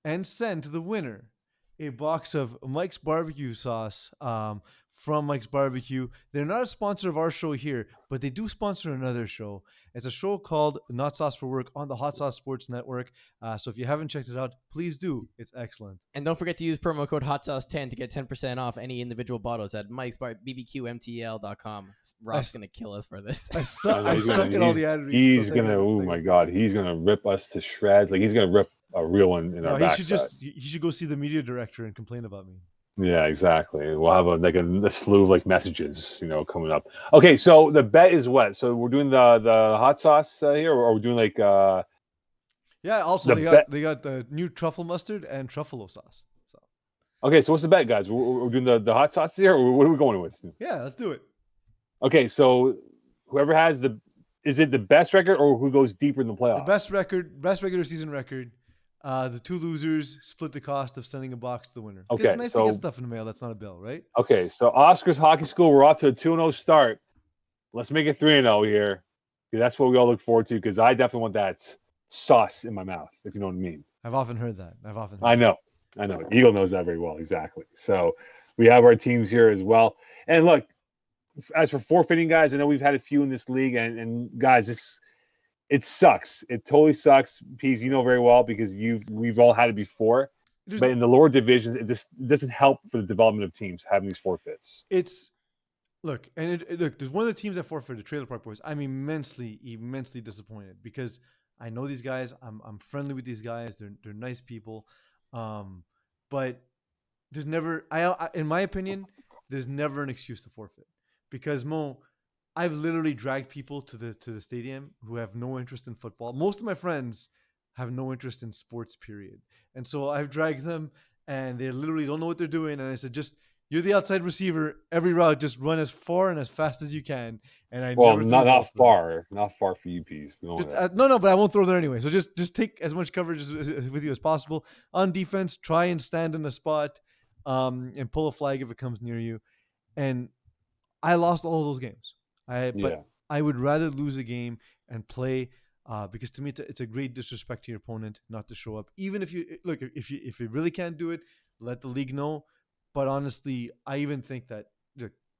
B: and send to the winner a box of Mike's barbecue sauce from Mike's Barbecue. They're not a sponsor of our show here, but they do sponsor another show. It's a show called Not Sauce for Work on the Hot Sauce Sports Network. So if you haven't checked it out, please do. It's excellent.
C: And don't forget to use promo code HOTSAUCE10 to get 10% off any individual bottles at BBQMTL.com. Rob's going to kill us for this.
B: I suck at all the ad reads.
A: He's going to, oh my God, he's going to rip us to shreds. Like, he's going to rip a real one in our backside.
B: He should go see the media director and complain about me.
A: Yeah, exactly. We'll have a slew of like messages, coming up. Okay, so the bet is what? So we're doing the hot sauce here, or we're doing like
B: yeah. Also, they got the new truffle mustard and truffalo sauce. So
A: okay, so what's the bet, guys? We're doing the hot sauce here, or what are we going with?
B: Yeah, let's do it.
A: Okay, so whoever has is it the best record, or who goes deeper in the playoffs?
B: The best regular season record. The two losers split the cost of sending a box to the winner.
A: Okay,
B: it's nice to get stuff in the mail. That's not a bill, right?
A: Okay, so Oscars Hockey School, we're off to a 2-0 start. Let's make it 3-0 here. That's what we all look forward to, because I definitely want that sauce in my mouth, if you know what I mean.
B: I've often heard that.
A: I know. Eagle knows that very well, exactly. So we have our teams here as well. And look, as for forfeiting, guys, I know we've had a few in this league, and guys, it sucks. It totally sucks, Pease. You know very well, because we've all had it before. But in the lower divisions, it doesn't help for the development of teams having these forfeits.
B: There's one of the teams that forfeited, Trailer Park Boys. I'm immensely disappointed, because I know these guys. I'm friendly with these guys. They're nice people, but there's never, in my opinion, there's never an excuse to forfeit, because I've literally dragged people to the stadium who have no interest in football. Most of my friends have no interest in sports, period. And so I've dragged them, and they literally don't know what they're doing. And I said, you're the outside receiver. Every route, just run as far and as fast as you can. And
A: not far for you, Pease.
B: No, but I won't throw there anyway. So just take as much coverage with you as possible. On defense, try and stand in a spot, and pull a flag if it comes near you. And I lost all of those games. But I would rather lose a game and play, because to me it's a great disrespect to your opponent not to show up. Even if you really can't do it, let the league know. But honestly, I even think that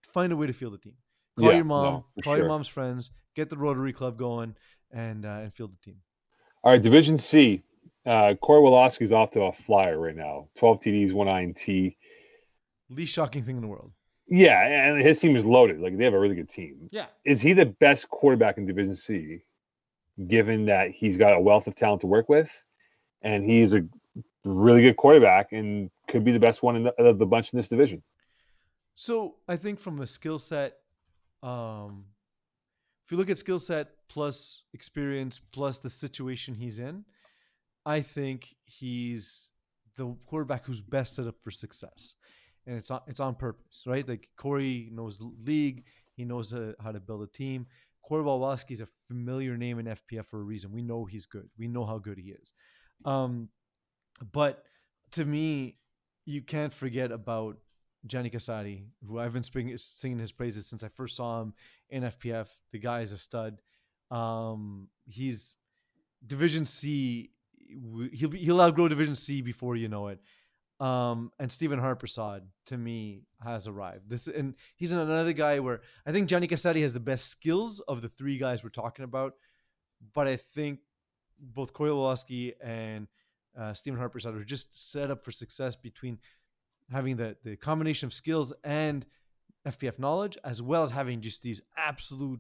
B: find a way to field the team. Call your mom, your mom's friends, get the Rotary Club going, and field the team.
A: All right, Division C. Corey Woloski's off to a flyer right now. 12 TDs, 1 INT.
B: Least shocking thing in the world.
A: Yeah, and his team is loaded. Like, they have a really good team.
B: Yeah.
A: Is he the best quarterback in Division C, given that he's got a wealth of talent to work with, and he's a really good quarterback and could be the best one of the bunch in this division?
B: So I think from a skill set, if you look at skill set plus experience plus the situation he's in, I think he's the quarterback who's best set up for success. And it's on purpose, right? Like, Corey knows the league. He knows how to build a team. Corey Woloski is a familiar name in FPF for a reason. We know he's good. We know how good he is. But to me, you can't forget about Gianni Casati, who I've been singing his praises since I first saw him in FPF. The guy is a stud. He's Division C. He'll outgrow Division C before you know it. And Stephen Harpersad, to me, has arrived. And he's another guy where I think Gianni Casati has the best skills of the three guys we're talking about. But I think both Corey Woloski and Stephen Harpersad are just set up for success between having the combination of skills and FPF knowledge, as well as having just these absolute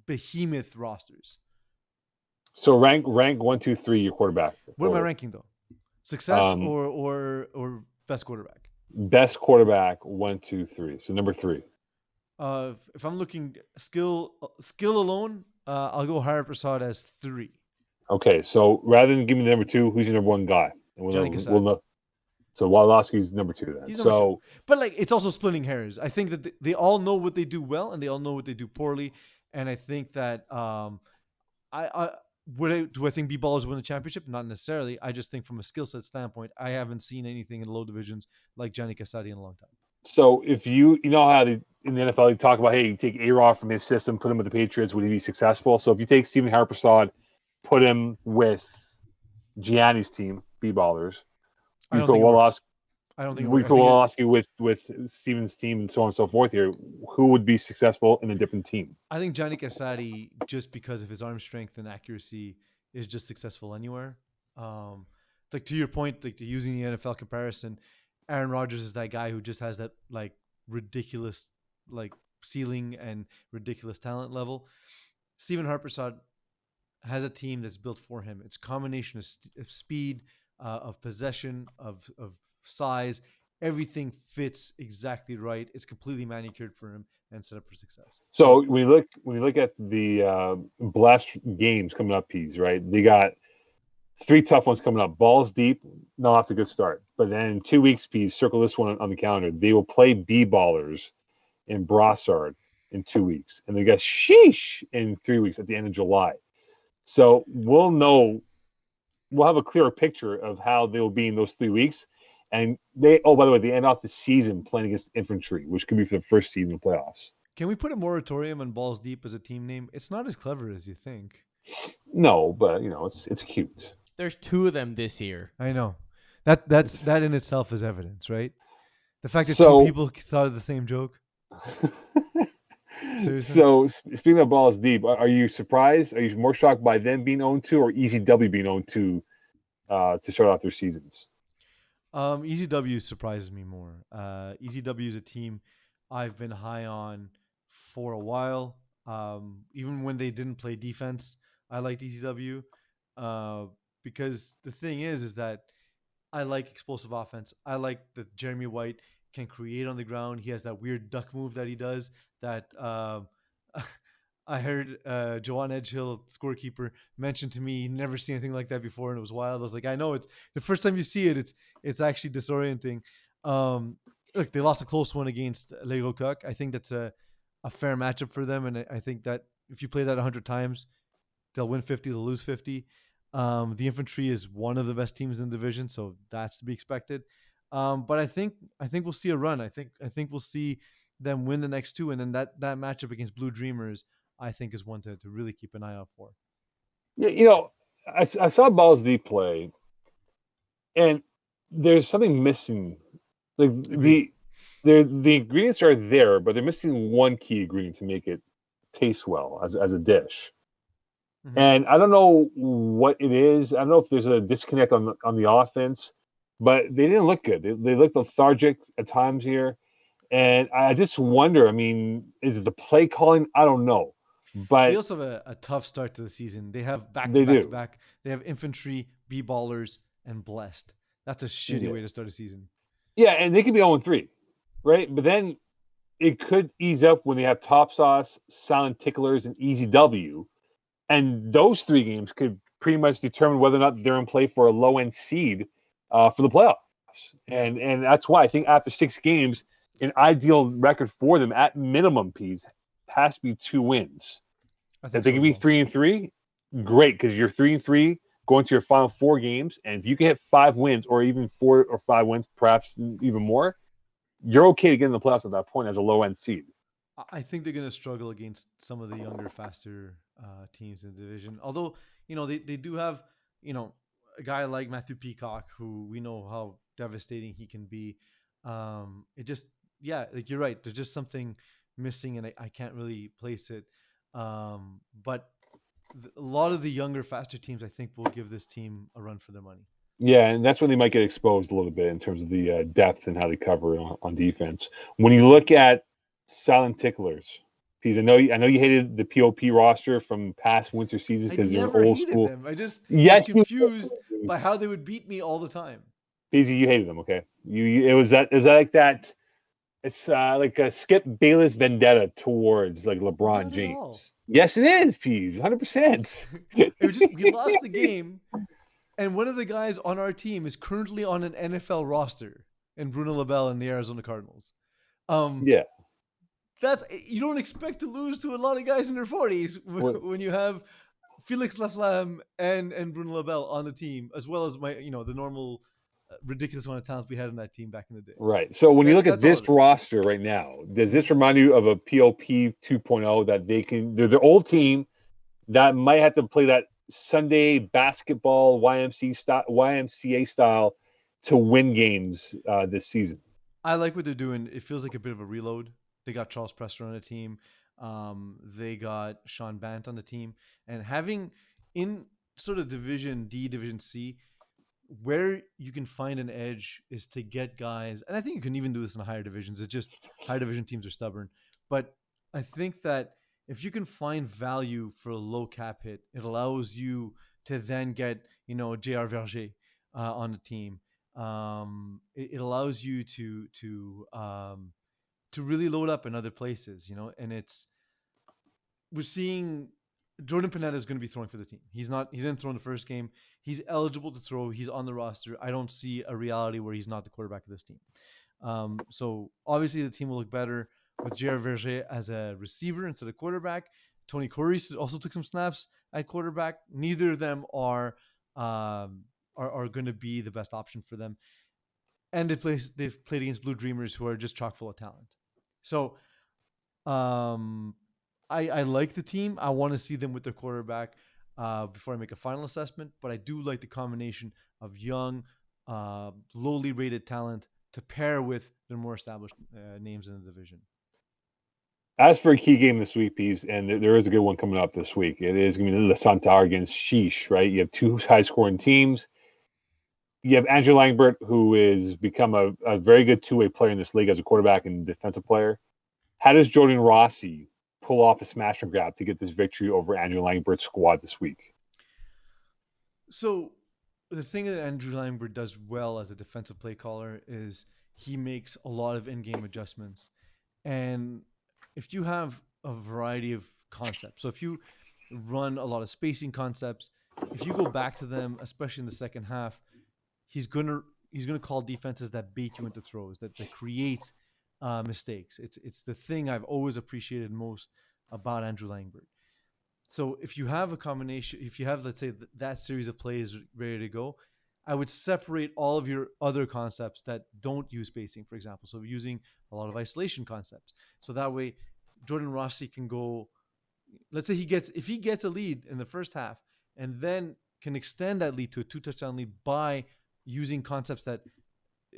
B: behemoth rosters.
A: So rank 1, 2, 3 your quarterback.
B: What am I ranking though? Success or best quarterback?
A: Best quarterback, 1, 2, 3. So number 3.
B: If I'm looking skill alone, I'll go Harpersad as 3.
A: Okay, so rather than give me the number 2, who's your number 1 guy? And we'll know. So Woloski's number 2 then.
B: He's number 2. But like, it's also splitting hairs. I think that they all know what they do well and they all know what they do poorly. And I think that do I think B-Ballers win the championship? Not necessarily. I just think from a skill set standpoint, I haven't seen anything in the low divisions like Gianni Casati in a long time.
A: So if you know how in the NFL they talk about, hey, you take A-Rod from his system, put him with the Patriots, would he be successful? So if you take Stephen Harpersad, put him with Gianni's team, B-Ballers, you put Woloski.
B: I don't think
A: we will ask you with Steven's team and so on and so forth here, who would be successful in a different team?
B: I think Gianni Cassati, just because of his arm strength and accuracy, is just successful anywhere. Like to your point, like using the NFL comparison, Aaron Rodgers is that guy who just has that like ridiculous like ceiling and ridiculous talent level. Stephen Harpersad has a team that's built for him. It's a combination of speed, of possession, of size. Everything fits exactly right. It's completely manicured for him and set up for success.
A: So when you look at the blast games coming up, Peas, right? They got 3 tough ones coming up. Ballz deep, not off to a good start. But then in 2 weeks, Peas, circle this one on the calendar. They will play B-Ballers in Brossard in 2 weeks. And they got Sheeesh in 3 weeks at the end of July. So we'll have a clearer picture of how they'll be in those 3 weeks. And by the way, they end off the season playing against Infantry, which could be for the first seed in the playoffs.
B: Can we put a moratorium on Ballz Deep as a team name? It's not as clever as you think.
A: No, but it's cute.
C: There's 2 of them this year.
B: I know. That in itself is evidence, right? The fact that 2 people thought of the same joke.
A: So speaking of Ballz Deep, are you surprised? Are you more shocked by them being 0-2 or EZW being 0-2 to start off their seasons?
B: EZW surprises me more. EZW is a team I've been high on for a while. Even when they didn't play defense, I liked EZW because the thing is that I like explosive offense. I like that Jeremy White can create on the ground. He has that weird duck move that he does that I heard Joanne Edgehill, scorekeeper, mention to me. He'd never seen anything like that before, and it was wild. I was like, I know, it's the first time you see it, it's actually disorienting. Look, they lost a close one against Lego Cook. I think that's a fair matchup for them, and I think that if you play that 100 times, they'll win 50, they'll lose 50. The Infantry is one of the best teams in the division, so that's to be expected. But I think we'll see a run. I think we'll see them win the next 2, and then that matchup against Blue Dreamers, I think, is one to really keep an eye out for.
A: Yeah, I saw Ballz Deep play, and there's something missing. Like the ingredients are there, but they're missing one key ingredient to make it taste well as a dish. Mm-hmm. And I don't know what it is. I don't know if there's a disconnect on the offense, but they didn't look good. They looked lethargic at times here. And I just wonder, I mean, is it the play calling? I don't know. But
B: they also have a tough start to the season. They have back-to-back. They have Infantry, B-Ballers, and Blessed. That's a shitty way to start a season.
A: Yeah, and they could be 0-3, right? But then it could ease up when they have Top Sauce, Silent Ticklers, and Easy W. And those 3 games could pretty much determine whether or not they're in play for a low-end seed for the playoffs. And that's why I think after 6 games, an ideal record for them at minimum, Peas, has to be 2 wins. If they can be 3-3, great, because you're 3-3 going to your final 4 games, and if you can hit 5 wins or even 4 or 5 wins, perhaps even more, you're okay to get in the playoffs at that point as a low-end seed.
B: I think they're going to struggle against some of the younger, faster teams in the division. Although, they do have, a guy like Matthew Peacock, who we know how devastating he can be. It just, like you're right. There's just something missing, and I can't really place it. But a lot of the younger, faster teams, I think, will give this team a run for their money.
A: Yeah, and that's when they might get exposed a little bit in terms of the depth and how they cover on defense. When you look at Silent Ticklers, because I know you hated the POP roster from past winter seasons because they're old school.
B: Them. I just was confused by how they would beat me all the time.
A: Peasy, you hated them, okay? It was that like that. It's like a Skip Bayless vendetta towards like LeBron James. Yes, it is, Peas, 100%.
B: It was just we lost the game, and one of the guys on our team is currently on an NFL roster, and Bruno Labelle in the Arizona Cardinals.
A: Yeah.
B: That's, you don't expect to lose to a lot of guys in their 40s when you have Felix Laflamme and Bruno Labelle on the team, as well as the normal ridiculous amount of talent we had in that team back in the day.
A: Right. So when you look at this roster right now, does this remind you of a POP 2.0 that they're the old team that might have to play that Sunday basketball YMCA style to win games this season.
B: I like what they're doing. It feels like a bit of a reload. They got Charles Presser on the team. They got Sean Bant on the team. And having in sort of Division D, Division C, where you can find an edge is to get guys, and I think you can even do this in the higher divisions. It's just higher division teams are stubborn. But I think that if you can find value for a low cap hit, it allows you to then get, J.R. Verger on the team. It allows you to really load up in other places, and we're seeing Jordan Panetta is going to be throwing for the team. He didn't throw in the first game. He's eligible to throw. He's on the roster. I don't see a reality where he's not the quarterback of this team. So obviously the team will look better with J.R. Verger as a receiver instead of quarterback. Tony Corey also took some snaps at quarterback. Neither of them are going to be the best option for them. And they've played against Blue Dreamers, who are just chock full of talent. So I like the team. I want to see them with their quarterback before I make a final assessment. But I do like the combination of young, lowly rated talent to pair with their more established names in the division.
A: As for a key game this week, Pease, and there is a good one coming up this week. It is going to be the Centaures against Sheesh, right? You have two high-scoring teams. You have Andrew Langbert, who has become a very good two-way player in this league as a quarterback and defensive player. How does Jordan Rossi pull off a smash and grab to get this victory over Andrew Langbert's squad this week?
B: So the thing that Andrew Langbert does well as a defensive play caller is he makes a lot of in-game adjustments. And if you have a variety of concepts, so if you run a lot of spacing concepts, if you go back to them, especially in the second half, he's gonna call defenses that bait you into throws, that create mistakes. It's the thing I've always appreciated most about Andrew Langbert. So if you have a combination, if you have, let's say, that series of plays ready to go, I would separate all of your other concepts that don't use spacing, for example. So using a lot of isolation concepts. So that way, Jordan Rossi can go, let's say if he gets a lead in the first half and then can extend that lead to a 2-touchdown lead by using concepts that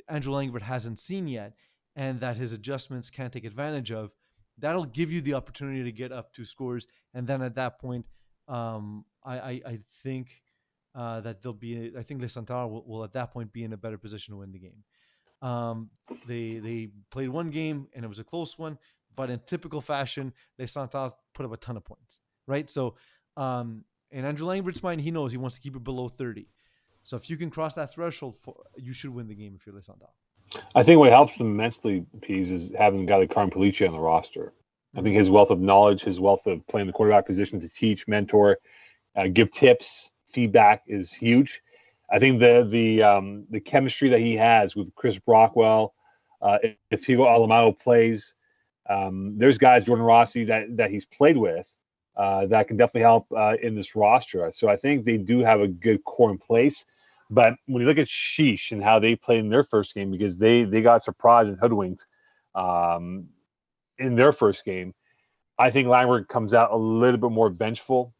B: Andrew Langbert hasn't seen yet and that his adjustments can't take advantage of, that'll give you the opportunity to get up 2 scores. And then at that point, I think that I think Les Centaures will at that point be in a better position to win the game. They played one game and it was a close one, but in typical fashion, Les Centaures put up a ton of points, right? So in Andrew Langbert's mind, he knows he wants to keep it below 30. So if you can cross that threshold, you should win the game if you're Les Centaures.
A: I think what helps them immensely, Pease, is having a guy like Karim Pulice on the roster. I think his wealth of knowledge, his wealth of playing the quarterback position to teach, mentor, give tips, feedback is huge. I think the chemistry that he has with Chris Brockwell, if Hugo Alamado plays, there's guys, Jordan Rossi, that he's played with that can definitely help in this roster. So I think they do have a good core in place. But when you look at Sheesh and how they played in their first game, because they got surprised and hoodwinked in their first game, I think Langbert comes out a little bit more vengeful.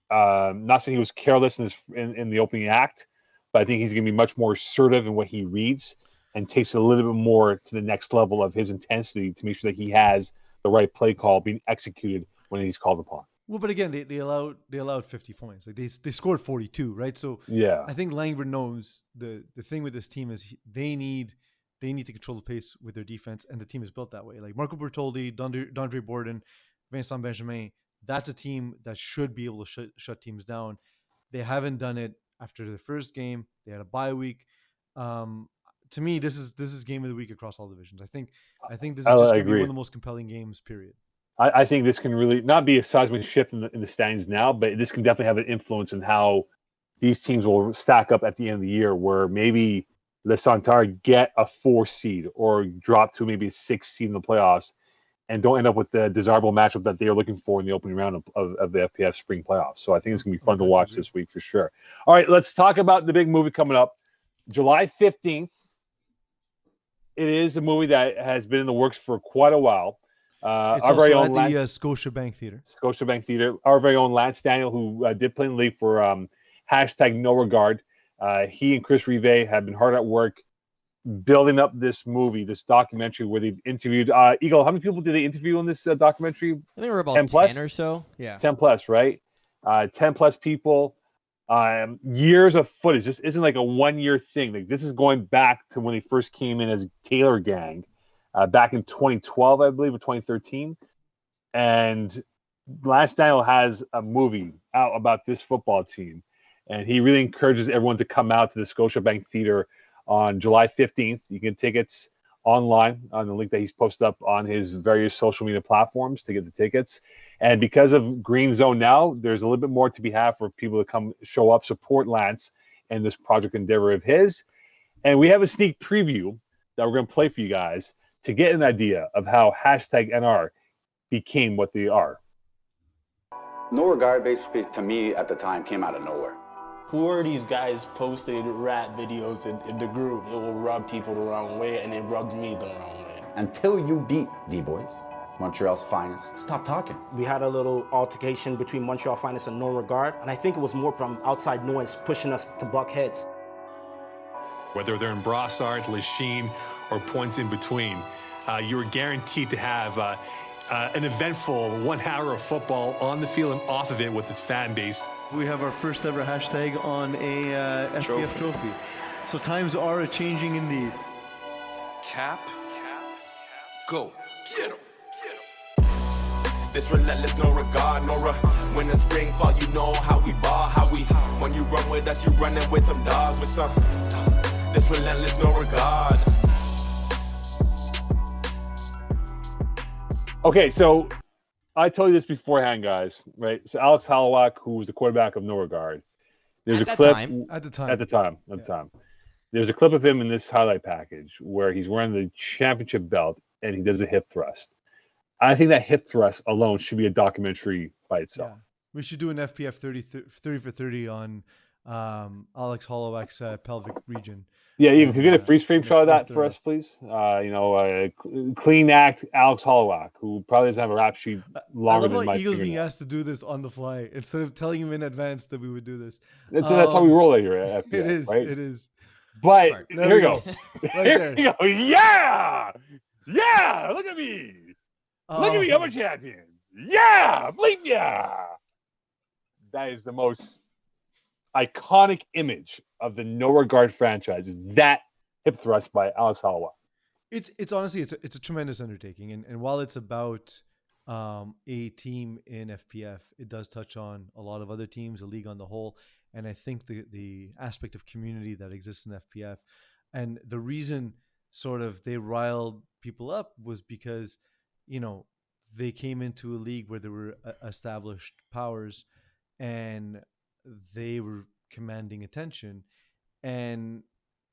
A: Not saying he was careless in the opening act, but I think he's going to be much more assertive in what he reads and takes it a little bit more to the next level of his intensity to make sure that he has the right play call being executed when he's called upon.
B: Well, but again, they allowed 50 points. Like they scored 42, right? So
A: yeah,
B: I think Langbert knows the thing with this team is they need to control the pace with their defense, and the team is built that way. Like Marco Bertoldi, Dondre Borden, Vincent Benjamin, that's a team that should be able to shut teams down. They haven't done it after the first game. They had a bye week. To me, this is game of the week across all divisions. I think this is just going to be one of the most compelling games, period.
A: I think this can really not be a seismic shift in the standings now, but this can definitely have an influence in how these teams will stack up at the end of the year, where maybe Les Centaures get a 4 seed or drop to maybe a 6 seed in the playoffs and don't end up with the desirable matchup that they are looking for in the opening round of the FPF spring playoffs. So I think it's going to be fun to watch this week for sure. All right, let's talk about the big movie coming up. July 15th. It is a movie that has been in the works for quite a while.
B: It's our very own at the Scotiabank Theater.
A: Scotiabank Theater. Our very own Lance Daniel, who did play in the league for #NoRegard. He and Chris Rive have been hard at work building up this movie, this documentary where they've interviewed Eagle. How many people did they interview in this documentary?
C: I think we're about
A: 10 plus?
C: 10 or so. Yeah.
A: 10 plus, right? 10 plus people. Years of footage. This isn't like a 1 year thing. Like, this is going back to when they first came in as Taylor Gang, back in 2012, I believe, or 2013. And Lance Daniel has a movie out about this football team, and he really encourages everyone to come out to the Scotiabank Theater on July 15th. You can get tickets online on the link that he's posted up on his various social media platforms to get the tickets. And because of Green Zone now, there's a little bit more to be had for people to come show up, support Lance and this project endeavor of his. And we have a sneak preview that we're going to play for you guys to get an idea of how #NR became what they are.
E: NOREGARD basically, to me at the time, came out of nowhere.
F: Who are these guys posting rap videos in the group? It will rub people the wrong way, and it rubbed me the wrong way.
E: Until you beat D-Boys, Montreal's finest, stop talking.
G: We had a little altercation between Montreal Finest and NOREGARD, and I think it was more from outside noise pushing us to buck heads.
H: Whether they're in Brossard, Lachine, or points in between, you were guaranteed to have an eventful 1 hour of football on the field and off of it with its fan base.
B: We have our first ever hashtag on a FPF trophy. So times are a-changing indeed.
I: Cap, go, get 'em. This relentless, no regard, when the spring fall, you know how we ball, when you run with us, you running with some dogs, with some, this relentless, no regard.
A: Okay, so I told you this beforehand, guys, right? So Alex Hallowack, who was the quarterback of NOREGARD, there's a clip
C: at the
A: time. There's a clip of him in this highlight package where he's wearing the championship belt and he does a hip thrust. I think that hip thrust alone should be a documentary by itself.
B: Yeah. We should do an FPF 30 for 30 on Alex Hallowack's pelvic region.
A: Yeah, if you get a freeze frame shot of that for us, please. Clean act Alex Hallowack, who probably doesn't have a rap sheet longer than my
B: Eagles being asked to do this on the fly instead of telling him in advance that we would do this.
A: That's how we roll it here at FPF,
B: It is.
A: right?
B: It is.
A: But here we go.
B: Here
A: we go. Yeah! Yeah! Look at me! Look at me, I'm a champion! Yeah! Bleep yeah! That is the most iconic image of the NOREGARD franchise, is that hip thrust by Alex Hallowack.
B: It's honestly it's a tremendous undertaking, and while it's about a team in FPF, it does touch on a lot of other teams, the league on the whole, and I think the aspect of community that exists in FPF, and the reason sort of they riled people up was because, you know, they came into a league where there were established powers and they were commanding attention, and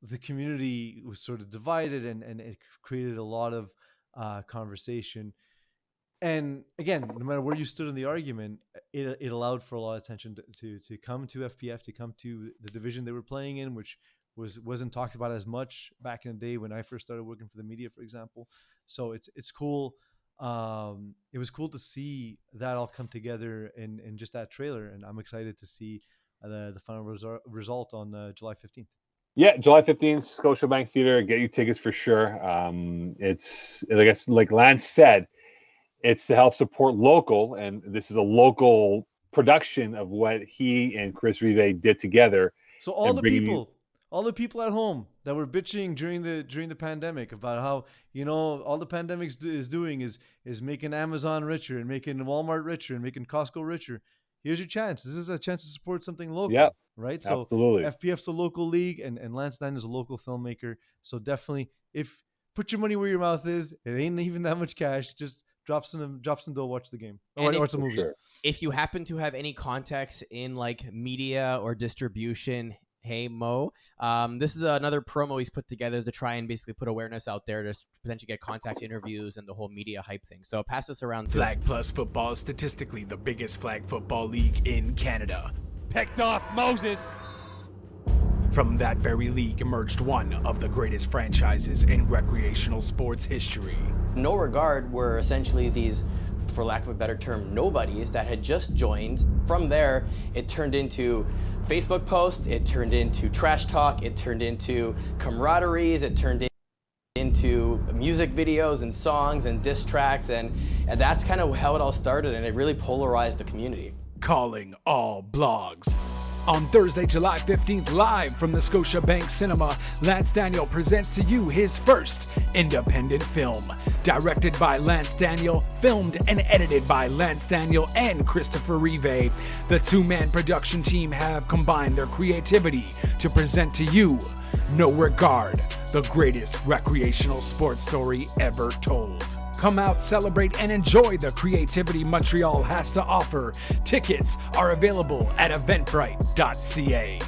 B: the community was sort of divided, and it created a lot of conversation. And again, no matter where you stood in the argument, it allowed for a lot of attention to come to FPF, to come to the division they were playing in, which wasn't talked about as much back in the day when I first started working for the media, for example. So it's cool. It was cool to see that all come together in just that trailer, and I'm excited to see the final result on July 15th.
A: Yeah, July 15th, Scotiabank Theater. Get you tickets for sure. It's like Lance said, it's to help support local, and this is a local production of what he and Chris Rive did together.
B: So all the people at home that were bitching during the pandemic about how, you know, all the pandemic is doing is making Amazon richer and making Walmart richer and making Costco richer. Here's your chance. This is a chance to support something local.
A: Yeah,
B: right.
A: Absolutely.
B: So FPF's a local league, and Lance Daniel's a local filmmaker. So definitely, put your money where your mouth is. It ain't even that much cash. Just drop some dough, watch the game, or watch the movie.
A: Sure.
C: If you happen to have any contacts in like media or distribution, hey Mo, this is another promo he's put together to try and basically put awareness out there to potentially get contacts, interviews, and the whole media hype thing. So pass this around too.
J: Flag Plus Football is statistically the biggest flag football league in Canada.
D: Picked off Moses.
J: From that very league emerged one of the greatest franchises in recreational sports history.
K: NOREGARD were essentially these, for lack of a better term, nobodies that had just joined. From there, it turned into Facebook post, it turned into trash talk, it turned into camaraderies, it turned into music videos and songs and diss tracks, and that's kind of how it all started, and it really polarized the community.
J: Calling all blogs. On Thursday, July 15th, live from the Scotiabank Cinema, Lance Daniel presents to you his first independent film. Directed by Lance Daniel, filmed and edited by Lance Daniel and Christopher Rive, the two-man production team have combined their creativity to present to you No Regard, the greatest recreational sports story ever told. Come out, celebrate, and enjoy the creativity Montreal has to offer. Tickets are available at eventbrite.ca.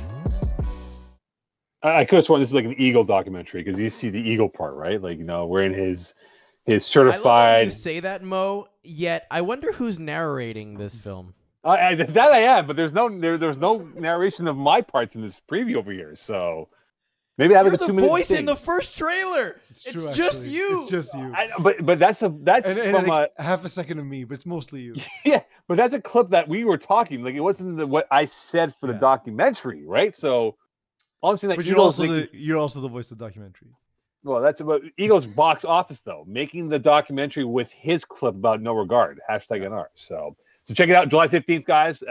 A: I could have sworn this is like an Eagle documentary because you see the Eagle part, right? Like, wearing his certified.
C: I love how you say that, Mo. Yet I wonder who's narrating this film.
A: That I am, but there's no narration of my parts in this preview over here. So maybe I have like a 2-minute
C: voice
A: thing.
C: in the first trailer. It's
B: true,
C: just
B: actually.
C: you.
B: It's just you.
A: But that's from
B: like half a second of me, but it's mostly you.
A: Yeah, but that's a clip that we were talking. Like, it wasn't what I said for the documentary, right? So I'm saying that.
B: But you're also the voice of the documentary.
A: Well, that's about Eagles box office, though, making the documentary with his clip about No Regard, #NR. So check it out, July 15th, guys.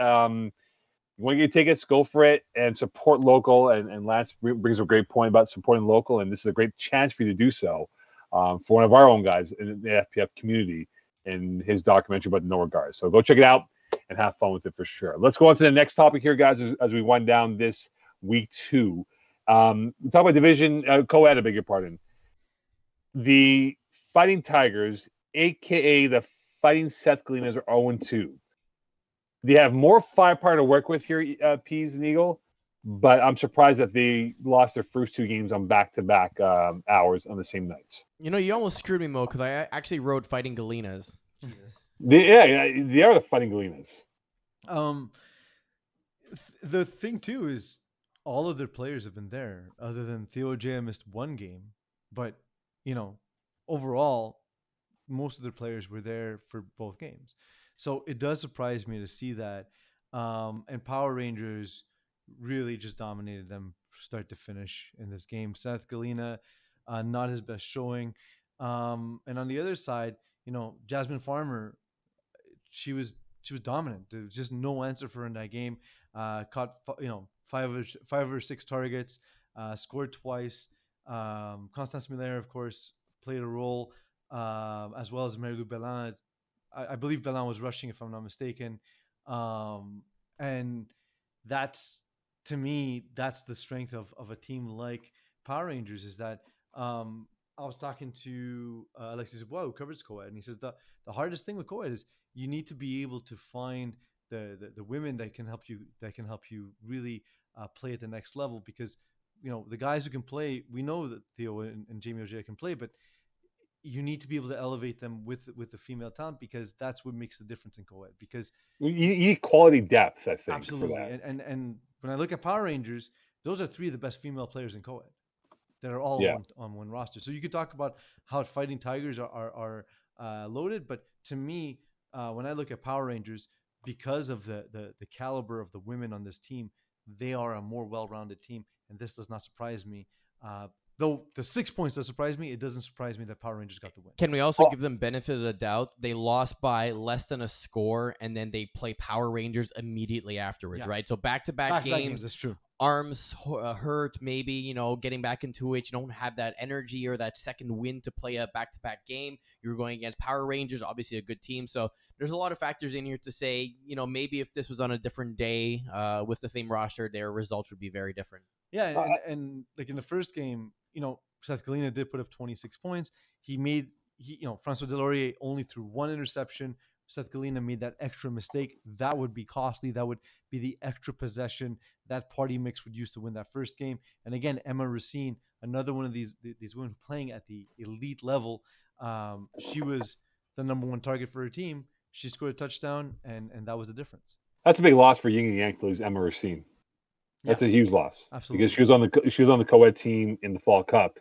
A: You want to get tickets, go for it, and support local. And Lance brings a great point about supporting local, and this is a great chance for you to do so for one of our own guys in the FPF community in his documentary about No Regard. So go check it out and have fun with it for sure. Let's go on to the next topic here, guys, as we wind down this week 2. We talk about division co-ed, I beg your pardon. The Fighting Tigers, a.k.a. the Fighting Seth Galinas, are 0-2. They have more firepower to work with here, Peas and Eagle, but I'm surprised that they lost their first 2 games on back-to-back hours on the same nights.
C: You almost screwed me, Mo, because I actually wrote Fighting Galinas.
A: They are the Fighting Galinas.
B: The thing, too, is all of their players have been there, other than Theo J missed 1 game. But, overall, most of their players were there for both games. So it does surprise me to see that. And Power Rangers really just dominated them start to finish in this game. Seth Galina, not his best showing. And on the other side, Jasmine Farmer, she was dominant. There was just no answer for her in that game. Caught 5 or 6 targets, scored twice. Constance Miller, of course, played a role, as well as Mary Lou Bellan. I believe Bellan was rushing, if I'm not mistaken. And that's, to me, that's the strength of a team like Power Rangers, is that I was talking to Alexis Dubois, who covers co-ed, and he says the hardest thing with co-ed is you need to be able to find the women that can help you really play at the next level, because the guys who can play, we know that Theo and Jamie Ojeda can play, but you need to be able to elevate them with the female talent, because that's what makes the difference in co-ed. Because
A: you need quality depth, I think.
B: Absolutely. And when I look at Power Rangers, those are 3 of the best female players in co-ed that are all on one roster. So you could talk about how Fighting Tigers are loaded, but to me, when I look at Power Rangers, because of the caliber of the women on this team, they are a more well-rounded team, and this does not surprise me. Though the 6 points does surprise me, it doesn't surprise me that Power Rangers got the win.
C: Can we also give them benefit of the doubt? They lost by less than a score, and then they play Power Rangers immediately afterwards, right? So back-to-back games.
B: That's true.
C: Arms hurt, maybe, getting back into it. You don't have that energy or that second win to play a back-to-back game. You're going against Power Rangers, obviously a good team. So there's a lot of factors in here to say, maybe if this was on a different day with the same roster, their results would be very different.
B: Yeah, and like in the first game, Seth Galina did put up 26 points. Francois Delorier only threw 1 interception. Seth Galina made that extra mistake. That would be costly. That would be the extra possession that party mix would use to win that first game. And again, Emma Racine, another one of these women playing at the elite level. She was the number 1 target for her team. She scored a touchdown, and that was the difference.
A: That's a big loss for Yin and Yang to lose Emma Racine. That's a huge loss.
B: Absolutely.
A: Because she was on the co-ed team in the Fall Cup,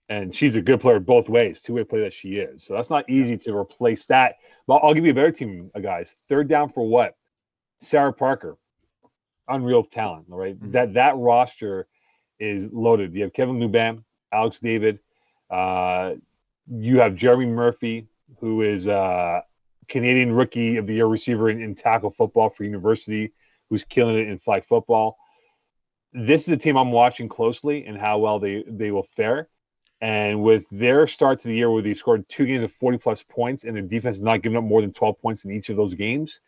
A: and she's a good player both ways, 2-way player that she is. So that's not easy to replace that. But I'll give you a better team, guys. 3rd down for what? Sarah Parker. unreal talent. All right,
B: Mhm.
A: that roster is loaded. You have Kevin Lubam, Alex David. You have Jeremy Murphy, who is Canadian Rookie of the Year receiver in tackle football for University, who's killing it in flag football. This is a team I'm watching closely and how well they will fare. And with their start to the year where they scored 2 games of 40-plus points and their defense has not given up more than 12 points in each of those games,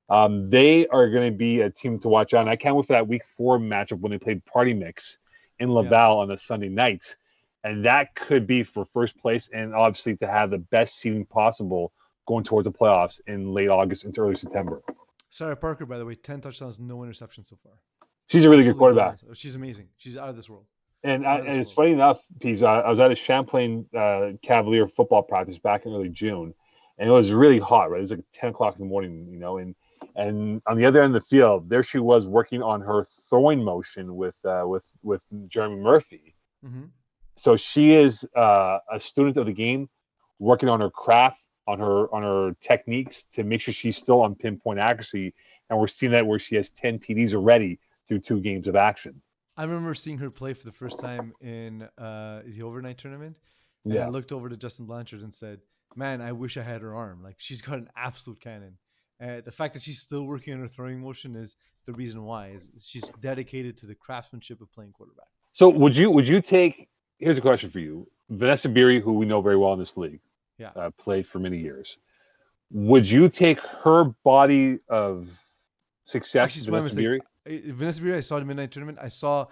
A: they are going to be a team to watch out. And I can't wait for that Week 4 matchup when they played Party Mix in Laval on a Sunday night. And that could be for first place and obviously to have the best seeding possible going towards the playoffs in late August into early September.
B: Sarah Parker, by the way, 10 touchdowns, no interceptions so far.
A: She's a really good quarterback.
B: She's amazing. She's out of this world.
A: And it's funny enough, because I was at a Champlain Cavalier football practice back in early June, and it was really hot, right? It was like 10 o'clock in the morning, and on the other end of the field, there she was working on her throwing motion with Jeremy Murphy.
B: Mm-hmm.
A: So she is a student of the game, working on her craft, on her techniques to make sure she's still on pinpoint accuracy. And we're seeing that where she has 10 TDs already through 2 games of action.
B: I remember seeing her play for the first time in the overnight tournament. And I looked over to Justin Blanchard and said, man, I wish I had her arm. Like, she's got an absolute cannon. The fact that she's still working on her throwing motion is the reason why. Is she's dedicated to the craftsmanship of playing quarterback.
A: So would you take, here's a question for you. Vanessa Beery, who we know very well in this league, played for many years. Would you take her body of success, Vanessa Beery?
B: Vanessa Beery, I saw the midnight tournament. I saw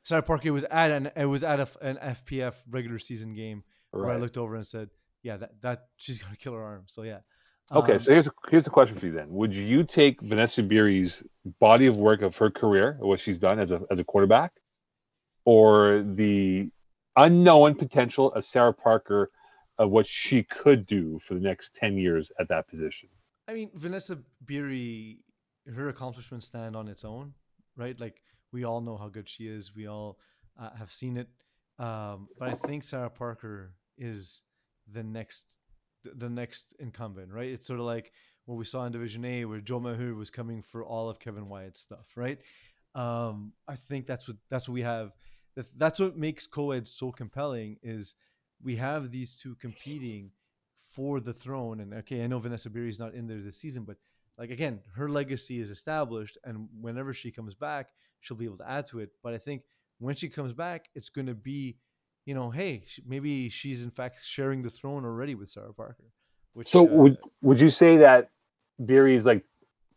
B: Sarah Parker. It was at an FPF regular season game where I looked over and said, yeah, that she's gonna kill her arm. So yeah.
A: Okay, so here's the question for you then. Would you take Vanessa Beery's body of work of her career, what she's done as a quarterback, or the unknown potential of Sarah Parker of what she could do for the next 10 years at that position?
B: I mean, Vanessa Beery, her accomplishments stand on its own, right? Like, we all know how good she is. We all have seen it. But I think Sarah Parker is the next incumbent, right? It's sort of like what we saw in Division A, where Joe Mahur was coming for all of Kevin Wyatt's stuff, right? I think that's what we have. That's what makes co-ed so compelling, is we have these two competing for the throne. And okay, I know Vanessa Beery is not in there this season, but like, again, her legacy is established, and whenever she comes back, she'll be able to add to it. But I think when she comes back, it's going to be, hey, maybe she's in fact sharing the throne already with Sarah Parker.
A: So would you say that Beery is like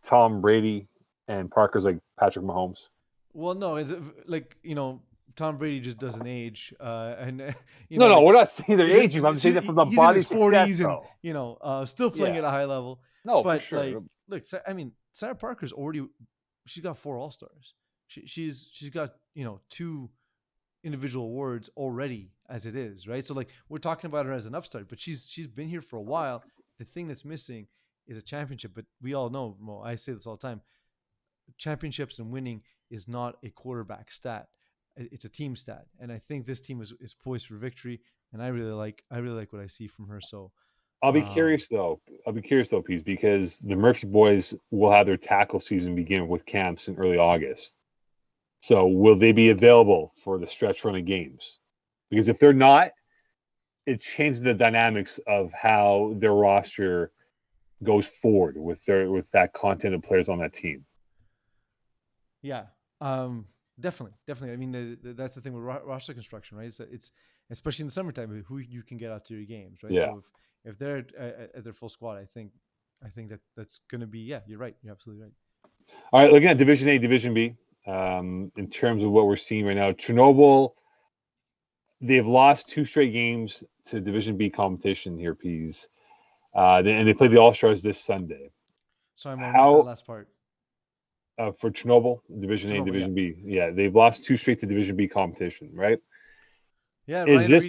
A: Tom Brady and Parker's like Patrick Mahomes?
B: Well, no, is it like, Tom Brady just doesn't age, and
A: no, we're not saying they're aging. I'm saying that from the body
B: in his 40s and still playing at a high level.
A: No,
B: but
A: for sure.
B: Like, look, I mean, Sarah Parker's she's got 4 All-Stars. She's got 2 individual awards already as it is, right? So like, we're talking about her as an upstart, but she's been here for a while. The thing that's missing is a championship. But we all know, I say this all the time, championships and winning is not a quarterback stat. It's a team stat, and I think this team is poised for victory. And I really like what I see from her. So
A: I'll be curious though, Pease, because the Murphy boys will have their tackle season begin with camps in early August. So will they be available for the stretch run of games? Because if they're not, it changes the dynamics of how their roster goes forward with that content of players on that team.
B: Yeah. Definitely. I mean, that's the thing with roster construction, right? It's especially in the summertime, who you can get out to your games, right?
A: Yeah.
B: So if they're at their full squad, I think that's going to be, you're right. You're absolutely right.
A: All right, looking at Division A, Division B, in terms of what we're seeing right now, Chernobyl, they've lost 2 straight games to Division B competition here, Pease. And they play the All-Stars this Sunday.
B: Sorry, I missed that last part.
A: For Chernobyl, Division A, Division B. Yeah, they've lost 2 straight to Division B competition, right?
B: Yeah,
A: is this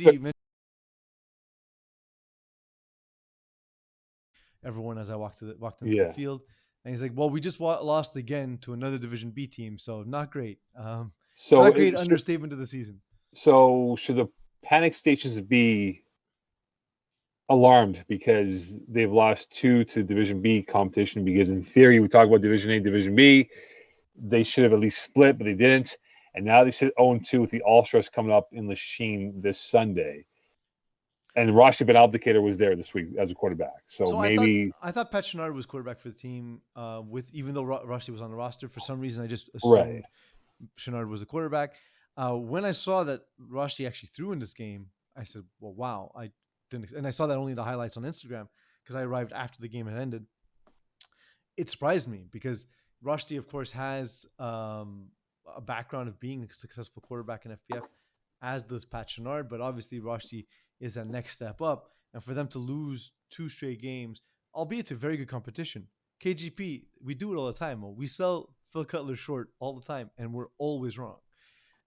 B: everyone as I walked into the field, and he's like, "Well, we just lost again to another Division B team, so not great." So not great understatement of the season.
A: So should the panic stations be alarmed because they've lost 2 to Division B competition. Because in theory, we talk about Division A, Division B, they should have at least split, but they didn't. And now they sit 0-2 with the All-Stars coming up in Lachine this Sunday. And Rashid Ben Abdelkader was there this week as a quarterback. So maybe
B: I thought Pat Chenard was quarterback for the team. Even though Rashid was on the roster, for some reason I just assumed Chenard was the quarterback. When I saw that Rashid actually threw in this game, I said, "Well, wow!" I didn't, and I saw that only in the highlights on Instagram because I arrived after the game had ended. It surprised me because Rashid, of course, has a background of being a successful quarterback in FPF, as does Pat Chenard. But obviously, Rashid is that next step up, and for them to lose 2 straight games, albeit to very good competition. KGP, we do it all the time. We sell Phil Cutler short all the time, and we're always wrong.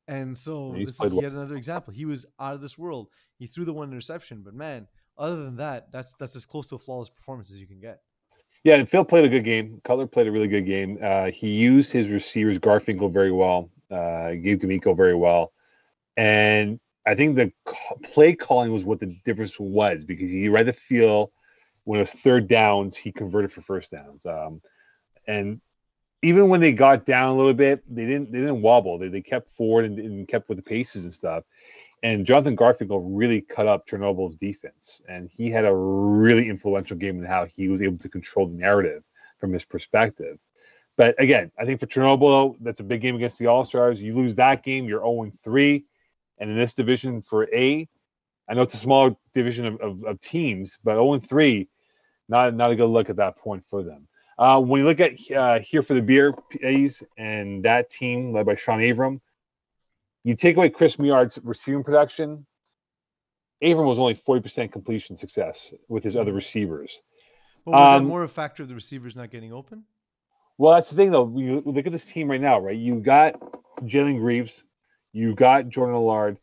B: And so this is yet another example. He was out of this world. He threw the 1 interception, but man, other than that, that's as close to a flawless performance as you can get.
A: Yeah, and Phil played a good game. Cutler played a really good game. He used his receivers, Garfinkel, very well. Gave D'Amico very well. And I think the play calling was what the difference was, because he read the field when it was 3rd downs, he converted for 1st downs. And even when they got down a little bit, they didn't wobble. They kept forward and kept with the paces and stuff. And Jonathan Garfinkel really cut up Chernobyl's defense, and he had a really influential game in how he was able to control the narrative from his perspective. But again, I think for Chernobyl, that's a big game against the All-Stars. You lose that game, you're 0-3. And in this division for A, I know it's a small division of teams, but 0-3, not a good look at that point for them. When you look at here for the beer A's and that team led by Sean Avram, you take away Chris Meard's receiving production, Avram was only 40% completion success with his other receivers.
B: Well, was that more a factor of the receivers not getting open?
A: Well, that's the thing, though. You look at this team right now, right? You got Jalen Greaves, you got Jordan Allard.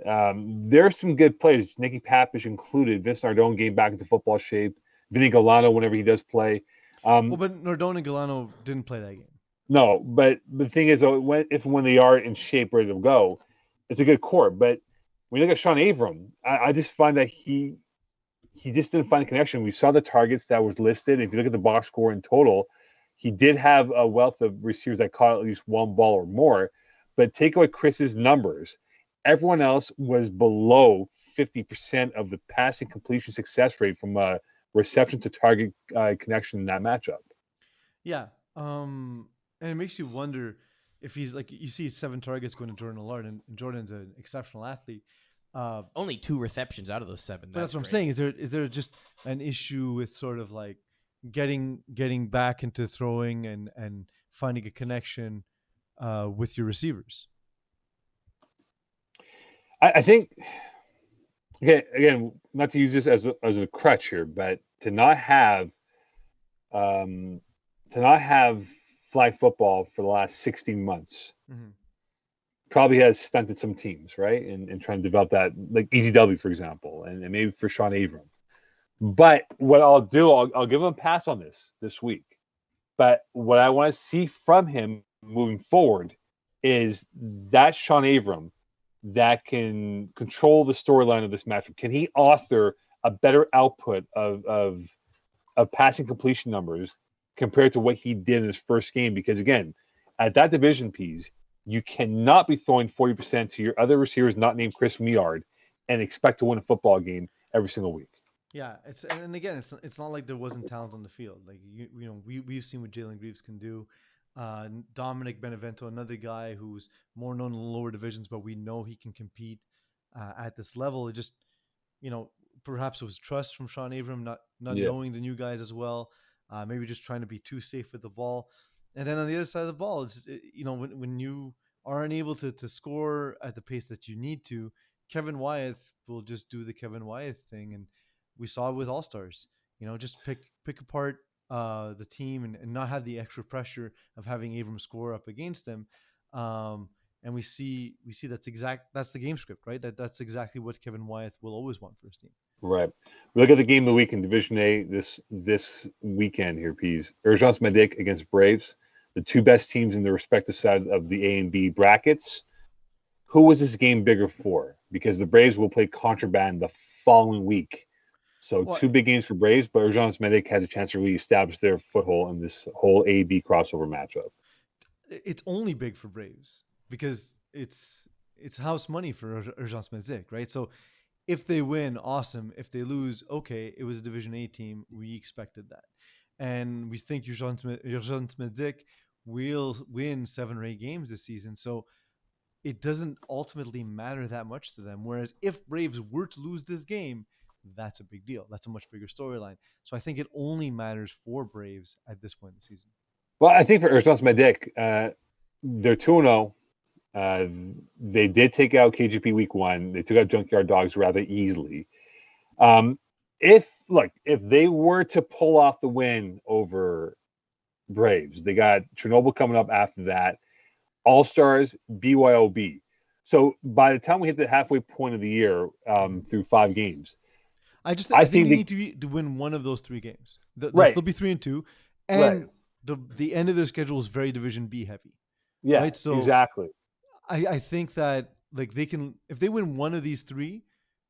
A: There's some good players, Nicky Papish included. Vince Nardone getting back into football shape. Vinny Galano, whenever he does play.
B: But Nardone and Galano didn't play that game.
A: No, but the thing is, though, when they are in shape, ready to go, it's a good core. But when you look at Sean Avram, I just find that he just didn't find the connection. We saw the targets that was listed. If you look at the box score in total, he did have a wealth of receivers that caught at least 1 ball or more. But take away Chris's numbers, everyone else was below 50% of the passing completion success rate from a reception to target connection in that matchup.
B: Yeah. And it makes you wonder if he's like, you see 7 targets going to Jordan Allard, and Jordan's an exceptional athlete.
C: Only 2 receptions out of those 7.
B: That's what I'm saying. Is there just an issue with sort of like getting back into throwing and finding a connection with your receivers? I think, again, not to use this as a crutch here, but to not have flag football for the last 16 months probably has stunted some teams, right? And trying to develop that, like EZW, for example, and maybe for Sean Avram. But what I'll do, I'll give him a pass on this week. But what I want to see from him moving forward is that Sean Avram that can control the storyline of this matchup. Can he author a better output of passing completion numbers compared to what he did in his first game? Because again, at that division piece, you cannot be throwing 40% to your other receivers not named Chris Meard and expect to win a football game every single week. Yeah, it's not like there wasn't talent on the field. Like we've seen what Jalen Greaves can do. Dominic Benevento, another guy who's more known in the lower divisions, but we know he can compete at this level. It just, perhaps it was trust from Sean Avram, not knowing the new guys as well. Maybe just trying to be too safe with the ball. And then on the other side of the ball, it's, when you aren't able to score at the pace that you need to, Kevin Wyeth will just do the Kevin Wyeth thing. And we saw it with All-Stars, just pick apart the team and not have the extra pressure of having Avram score up against them. And we see that's the game script, right? That's exactly what Kevin Wyeth will always want for his team.
A: Right. We look at the game of the week in Division A this weekend here, Pease. Urgence Medic against Braves, the 2 best teams in the respective side of the A and B brackets. Who was this game bigger for? Because the Braves will play Contraband the following week. So 2 big games for Braves, but Urgence Medic has a chance to really establish their foothold in this whole A-B crossover matchup.
B: It's only big for Braves because it's house money for Urgence Medic, right? So if they win, awesome. If they lose, okay, it was a Division A team. We expected that. And we think Urgence Medic will win 7 or 8 games this season. So it doesn't ultimately matter that much to them. Whereas if Braves were to lose this game, that's a big deal. That's a much bigger storyline. So I think it only matters for Braves at this point in the season.
A: Well, I think for Urgence Medic, they're 2-0. They did take out KGP week 1. They took out Junkyard Dogs rather easily. If they were to pull off the win over Braves, they got Chernobyl coming up after that, All-Stars, BYOB. So by the time we hit the halfway point of the year, through 5 games,
B: I think they need to win one of those 3 games. They'll still be 3-2, and the end of their schedule is very Division B heavy.
A: Yeah,
B: right? So
A: exactly.
B: I think that they can, if they win one of these 3,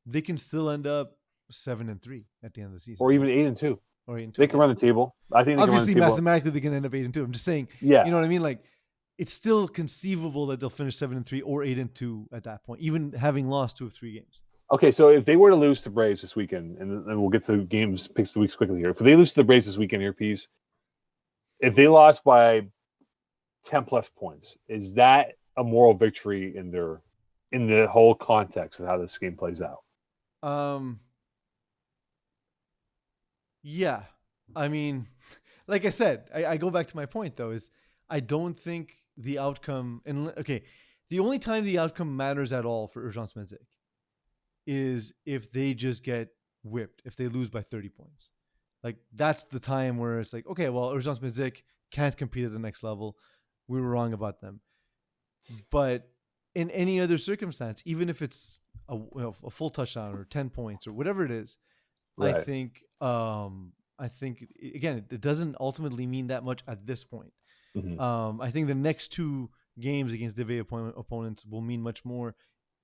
B: they can still end up 7-3 at the end of the season,
A: or even 8-2.
B: Or 8-2.
A: They can run the table. I think
B: obviously mathematically they can end up 8-2. I'm just saying,
A: yeah,
B: you know what I mean? Like, it's still conceivable that they'll finish 7-3 or 8-2 at that point, even having lost 2 of 3 games.
A: Okay, so if they were to lose to Braves this weekend, and we'll get to games picks the weeks quickly here. If they lose to the Braves this weekend, here, Pease, if they lost by 10 plus points, is that a moral victory in the whole context of how this game plays out?
B: Yeah. I mean, like I said, I go back to my point though, is I don't think the outcome, and okay, the only time the outcome matters at all for Urgence Medic is if they just get whipped, if they lose by 30 points. Like, that's the time where it's like, okay, well, Urgence Medic can't compete at the next level. We were wrong about them. But in any other circumstance, even if it's a full touchdown or 10 points or whatever it is, right. I think again, it doesn't ultimately mean that much at this point. Mm-hmm. I think the next 2 games against Div A opponents will mean much more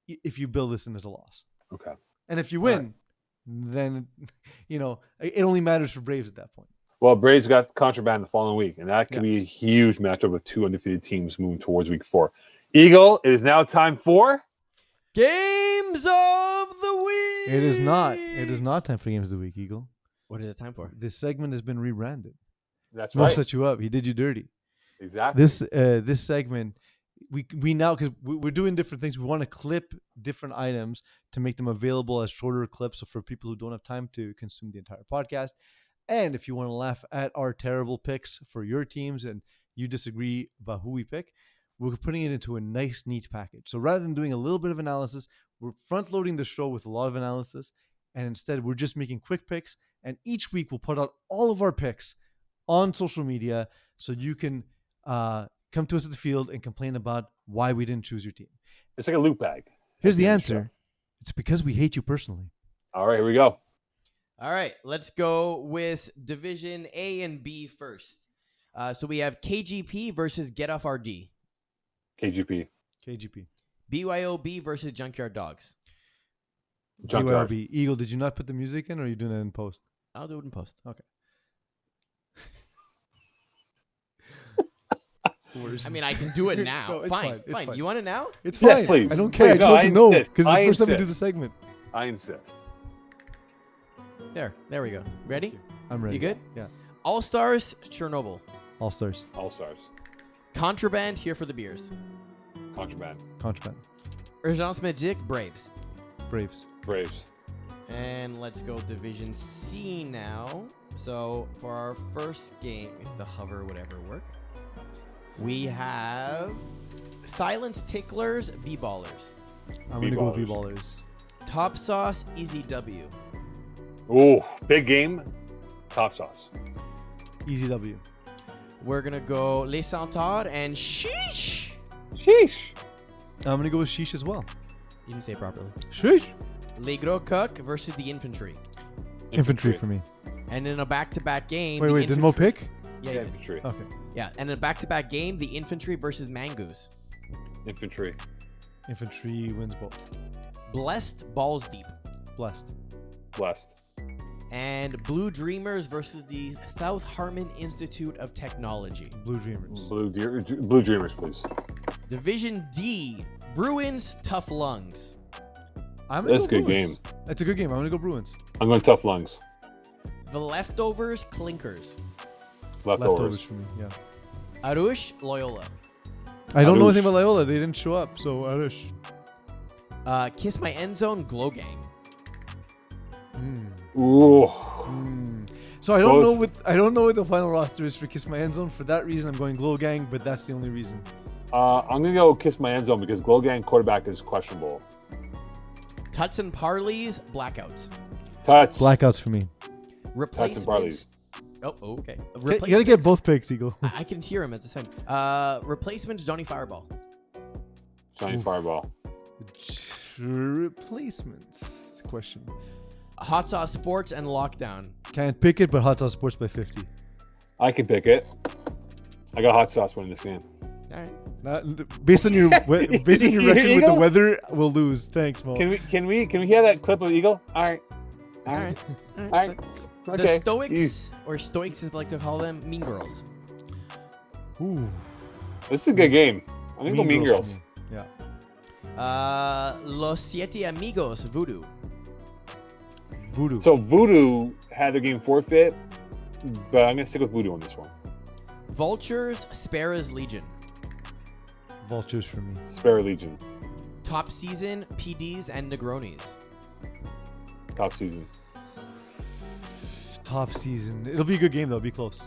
B: if you build this in as a loss.
A: Okay.
B: And if you win, then, it only matters for Braves at that point.
A: Well, Braves got Contraband the following week, and that could be a huge matchup with 2 undefeated teams moving towards week 4. Eagle, it is now time for
C: Games of the Week.
B: It is not. It is not time for Games of the Week, Eagle.
C: What is it time for?
B: This segment has been rebranded.
A: That's right.
B: Mo set you up. He did you dirty.
A: Exactly.
B: This segment, we now, because we're doing different things, we want to clip different items to make them available as shorter clips, so for people who don't have time to consume the entire podcast. And if you want to laugh at our terrible picks for your teams and you disagree about who we pick, we're putting it into a nice, neat package. So rather than doing a little bit of analysis, we're front-loading the show with a lot of analysis, and instead we're just making quick picks. And each week we'll put out all of our picks on social media so you can come to us at the field and complain about why we didn't choose your team.
A: It's like a loot bag.
B: Here's the answer. It's because we hate you personally.
A: All right, here we go.
C: All right, let's go with Division A and B first. So we have KGP versus Get Off RD.
A: KGP.
C: BYOB versus Junkyard Dogs.
A: Junkyard.
B: BYOB. Eagle, did you not put the music in, or are you doing it in post?
C: I'll do it in post.
B: Okay.
C: I mean, I can do it now.
B: No,
C: fine.
B: fine.
C: You want it now?
B: It's fine.
A: Yes, please.
B: I don't care.
A: Please,
B: I just want to know
A: insist.
B: because it's the first time we
A: insist.
B: do the segment.
A: I insist.
C: There we go. Ready?
B: I'm ready.
C: You good?
B: Yeah.
C: All-Stars, Chernobyl.
B: All-Stars.
A: All-Stars.
C: Contraband, Here for the Beers.
A: Contraband.
C: Urgence Medic, Braves.
B: Braves.
C: And let's go Division C now. So for our first game, if the hover would ever work, we have Silence Ticklers, B-Ballers.
B: I'm going to go with B-Ballers.
C: Top Sauce, Easy W.
A: Ooh, big game. Top Sauce.
B: Easy W.
C: We're going to go Les Centaures and Sheesh.
B: I'm going to go with Sheesh as well.
C: You didn't say it properly.
B: Sheesh.
C: Les Gros Coq versus the Infantry.
B: Infantry for me.
C: And in a back-to-back game...
B: Wait, did Mo pick?
C: Yeah,
A: Infantry.
B: Okay.
C: Yeah, and in a back-to-back game, the Infantry versus Mangoose.
A: Infantry
B: Infantry wins both.
C: Blessed, Balls Deep.
B: Blessed.
C: And Blue Dreamers versus the South Harmon Institute of Technology.
B: Blue Dreamers.
A: Blue Dreamers, please.
C: Division D, Bruins, Tough Lungs.
A: That's a good game.
B: That's a good game. I'm going to go Bruins.
A: I'm going Tough Lungs.
C: The Leftovers, Clinkers.
A: Leftovers
B: for me, yeah.
C: Arush, Loyola.
B: I don't know anything about Loyola. They didn't show up, so Arush.
C: Kiss My End Zone, Glow Gang.
A: Ooh.
B: So I don't know what the final roster is for Kiss My End Zone. For that reason, I'm going Glow Gang, but that's the only reason.
A: I'm gonna go Kiss My End Zone because Glow Gang quarterback is questionable.
C: Tuts and Parleys, Blackouts.
A: Tuts.
B: Blackouts for me.
A: Tuts and Parleys.
C: Oh, okay.
B: You gotta get both picks, Eagle.
C: I can hear him at the same. Replacements, Johnny Fireball.
A: Johnny Fireball.
B: Replacements? Question.
C: Hot Sauce Sports and Lockdown.
B: Can't pick it, but Hot Sauce Sports by 50.
A: I can pick it. I got Hot Sauce winning this game.
C: All right.
B: Based on your record with the weather, we'll lose. Thanks, Mo.
A: Can we hear that clip of Eagle? All right. Okay.
C: The Stoics, or Stoics as I like to call them, Mean Girls.
B: Ooh.
A: This is a good game. I'm gonna go Mean Girls.
B: Yeah.
C: Los Siete Amigos, Voodoo.
A: So Voodoo had their game forfeit, but I'm gonna stick with Voodoo on this one.
C: Vultures, Sparrow's Legion.
B: Vultures for me.
A: Sparrow Legion.
C: Top Season, PDs and Negronis.
A: Top Season.
B: Top Season. It'll be a good game though. It'll be close.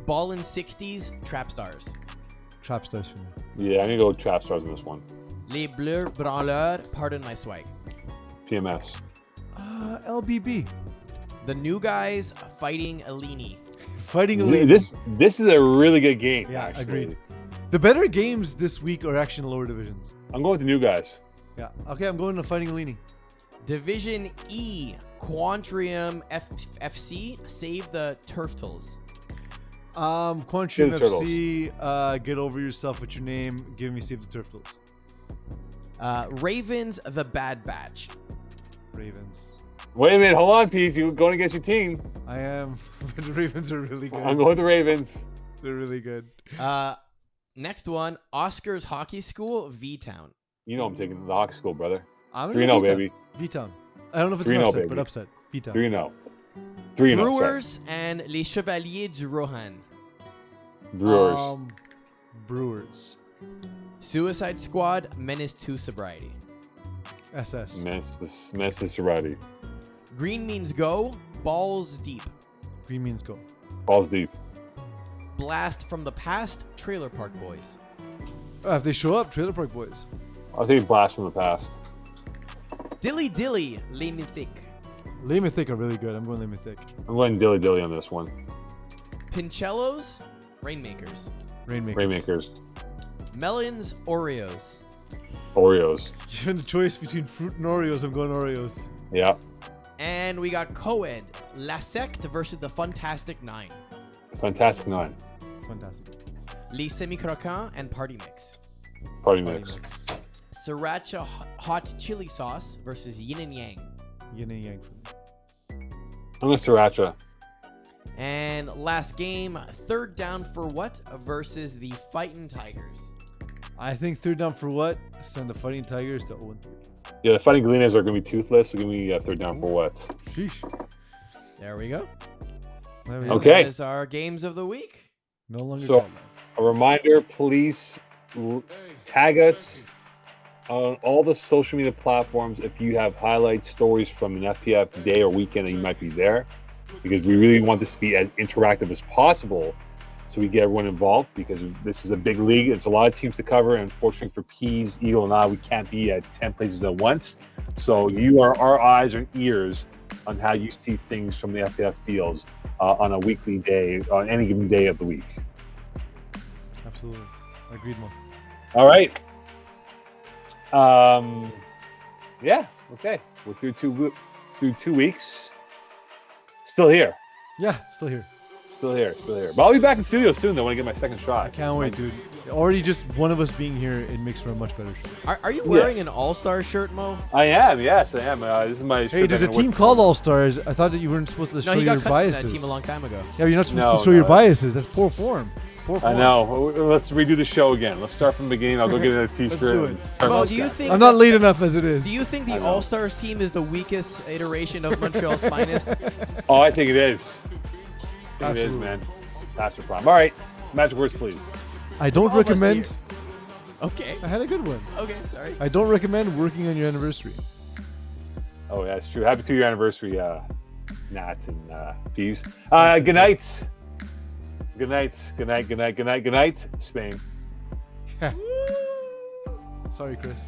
C: Ball in 60s, Trap Stars.
B: Trap Stars for me.
A: Yeah, I'm gonna go Trap Stars on this one.
C: Les Bleus Branleurs, Pardon My Swag.
A: PMS.
B: LBB.
C: The New Guys, Fighting Alini.
B: Fighting Alini.
A: This is a really good game.
B: Yeah,
A: actually.
B: agreed. The better games this week are actually in lower divisions.
A: I'm going with the New Guys.
B: Yeah. Okay, I'm going to Fighting Alini.
C: Division E, Quantrium FC, Save the Turtles.
B: Quantrium FC, get over yourself with your name. Give me Save the Turtles.
C: Ravens, The Bad Batch.
B: Ravens.
A: Wait a minute, hold on, Pease. You're going against your team.
B: I am, but the Ravens are really good.
A: I'm going with the Ravens.
B: They're really good.
C: Next one, Oscars Hockey School, V-Town.
A: You know I'm taking the hockey school, brother.
B: I'm
A: 3-0, baby.
B: V-Town. I don't know if it's an upset, but upset. V-Town.
A: 3-0. 3-0.
C: Brewers and Les Chevaliers du Rohan.
A: Brewers.
B: Brewers.
C: Suicide Squad, Menace 2 Sobriety.
B: SS.
A: Menace Sobriety.
C: Green Means Go, Ballz Deep.
B: Green Means Go.
A: Ballz Deep.
C: Blast from the Past, Trailer Park Boys.
B: If they show up, Trailer Park Boys.
A: I'll take Blast from the Past.
C: Dilly Dilly, Les Mythiques.
B: Les Mythiques are really good. I'm going Les Mythiques.
A: I'm going Dilly Dilly on this one.
C: Pincellos, Rainmakers.
A: Rainmakers.
C: Melons, Oreos.
A: Oreos.
B: Given the choice between fruit and Oreos, I'm going Oreos.
A: Yeah.
C: And we got co-ed, La Secte versus the Fantastic Nine.
A: Fantastic Nine.
B: Fantastic.
C: Les Semi-Croquants and Party Mix.
A: Party Mix.
C: Sriracha Hot Chili Sauce versus Yin and Yang.
B: Yin and Yang for me.
A: I'm going Sriracha.
C: And last game, Third Down for What versus the Fightin' Tigers.
B: I think Third Down for What? Send the Fighting Tigers to 0-3.
A: Yeah, the Fighting Galenas are going to be toothless. So give me Third Down for What?
B: Sheesh.
C: There we go.
A: Okay.
C: That is our games of the week.
B: No longer.
A: So, a reminder, please tag us on all the social media platforms if you have highlight stories from an FPF day or weekend that you might be there, because we really want this to be as interactive as possible so we get everyone involved, because this is a big league. It's a lot of teams to cover, and unfortunately for Peas, Eagle, and I, we can't be at 10 places at once. So you are our eyes and ears on how you see things from the FPF fields on a weekly day, on any given day of the week.
B: Absolutely. Agreed, Mo.
A: All right. Yeah. Okay. We're through 2 weeks. Still here.
B: Yeah, still here.
A: Still here. But I'll be back in studio soon, though, when I get my second shot.
B: I can't wait, dude. Already just one of us being here, it makes for a much better show.
C: Are you wearing an All-Star shirt, Mo?
A: I am, yes, I am. This is my shirt.
B: Hey, there's a team called All-Stars. I thought that you weren't supposed to show your biases.
C: That team a long time ago.
B: Yeah, you're not supposed to show your biases. That's poor form.
A: I know. Let's redo the show again. Let's start from the beginning. I'll go get another T-shirt.
C: Mo, do you think
B: I'm not late enough as it is.
C: Do you think the All-Stars team is the weakest iteration of Montreal's finest?
A: Oh, I think it is.
B: Absolutely.
A: It is, man. That's the problem. All right. Magic words, please.
B: I don't recommend.
C: Okay.
B: I had a good one.
C: Okay, sorry.
B: I don't recommend working on your anniversary.
A: Oh, yeah, that's true. Happy 2-year anniversary, Nats and Peeves. Good night. Good night, Spain.
B: Sorry, Chris.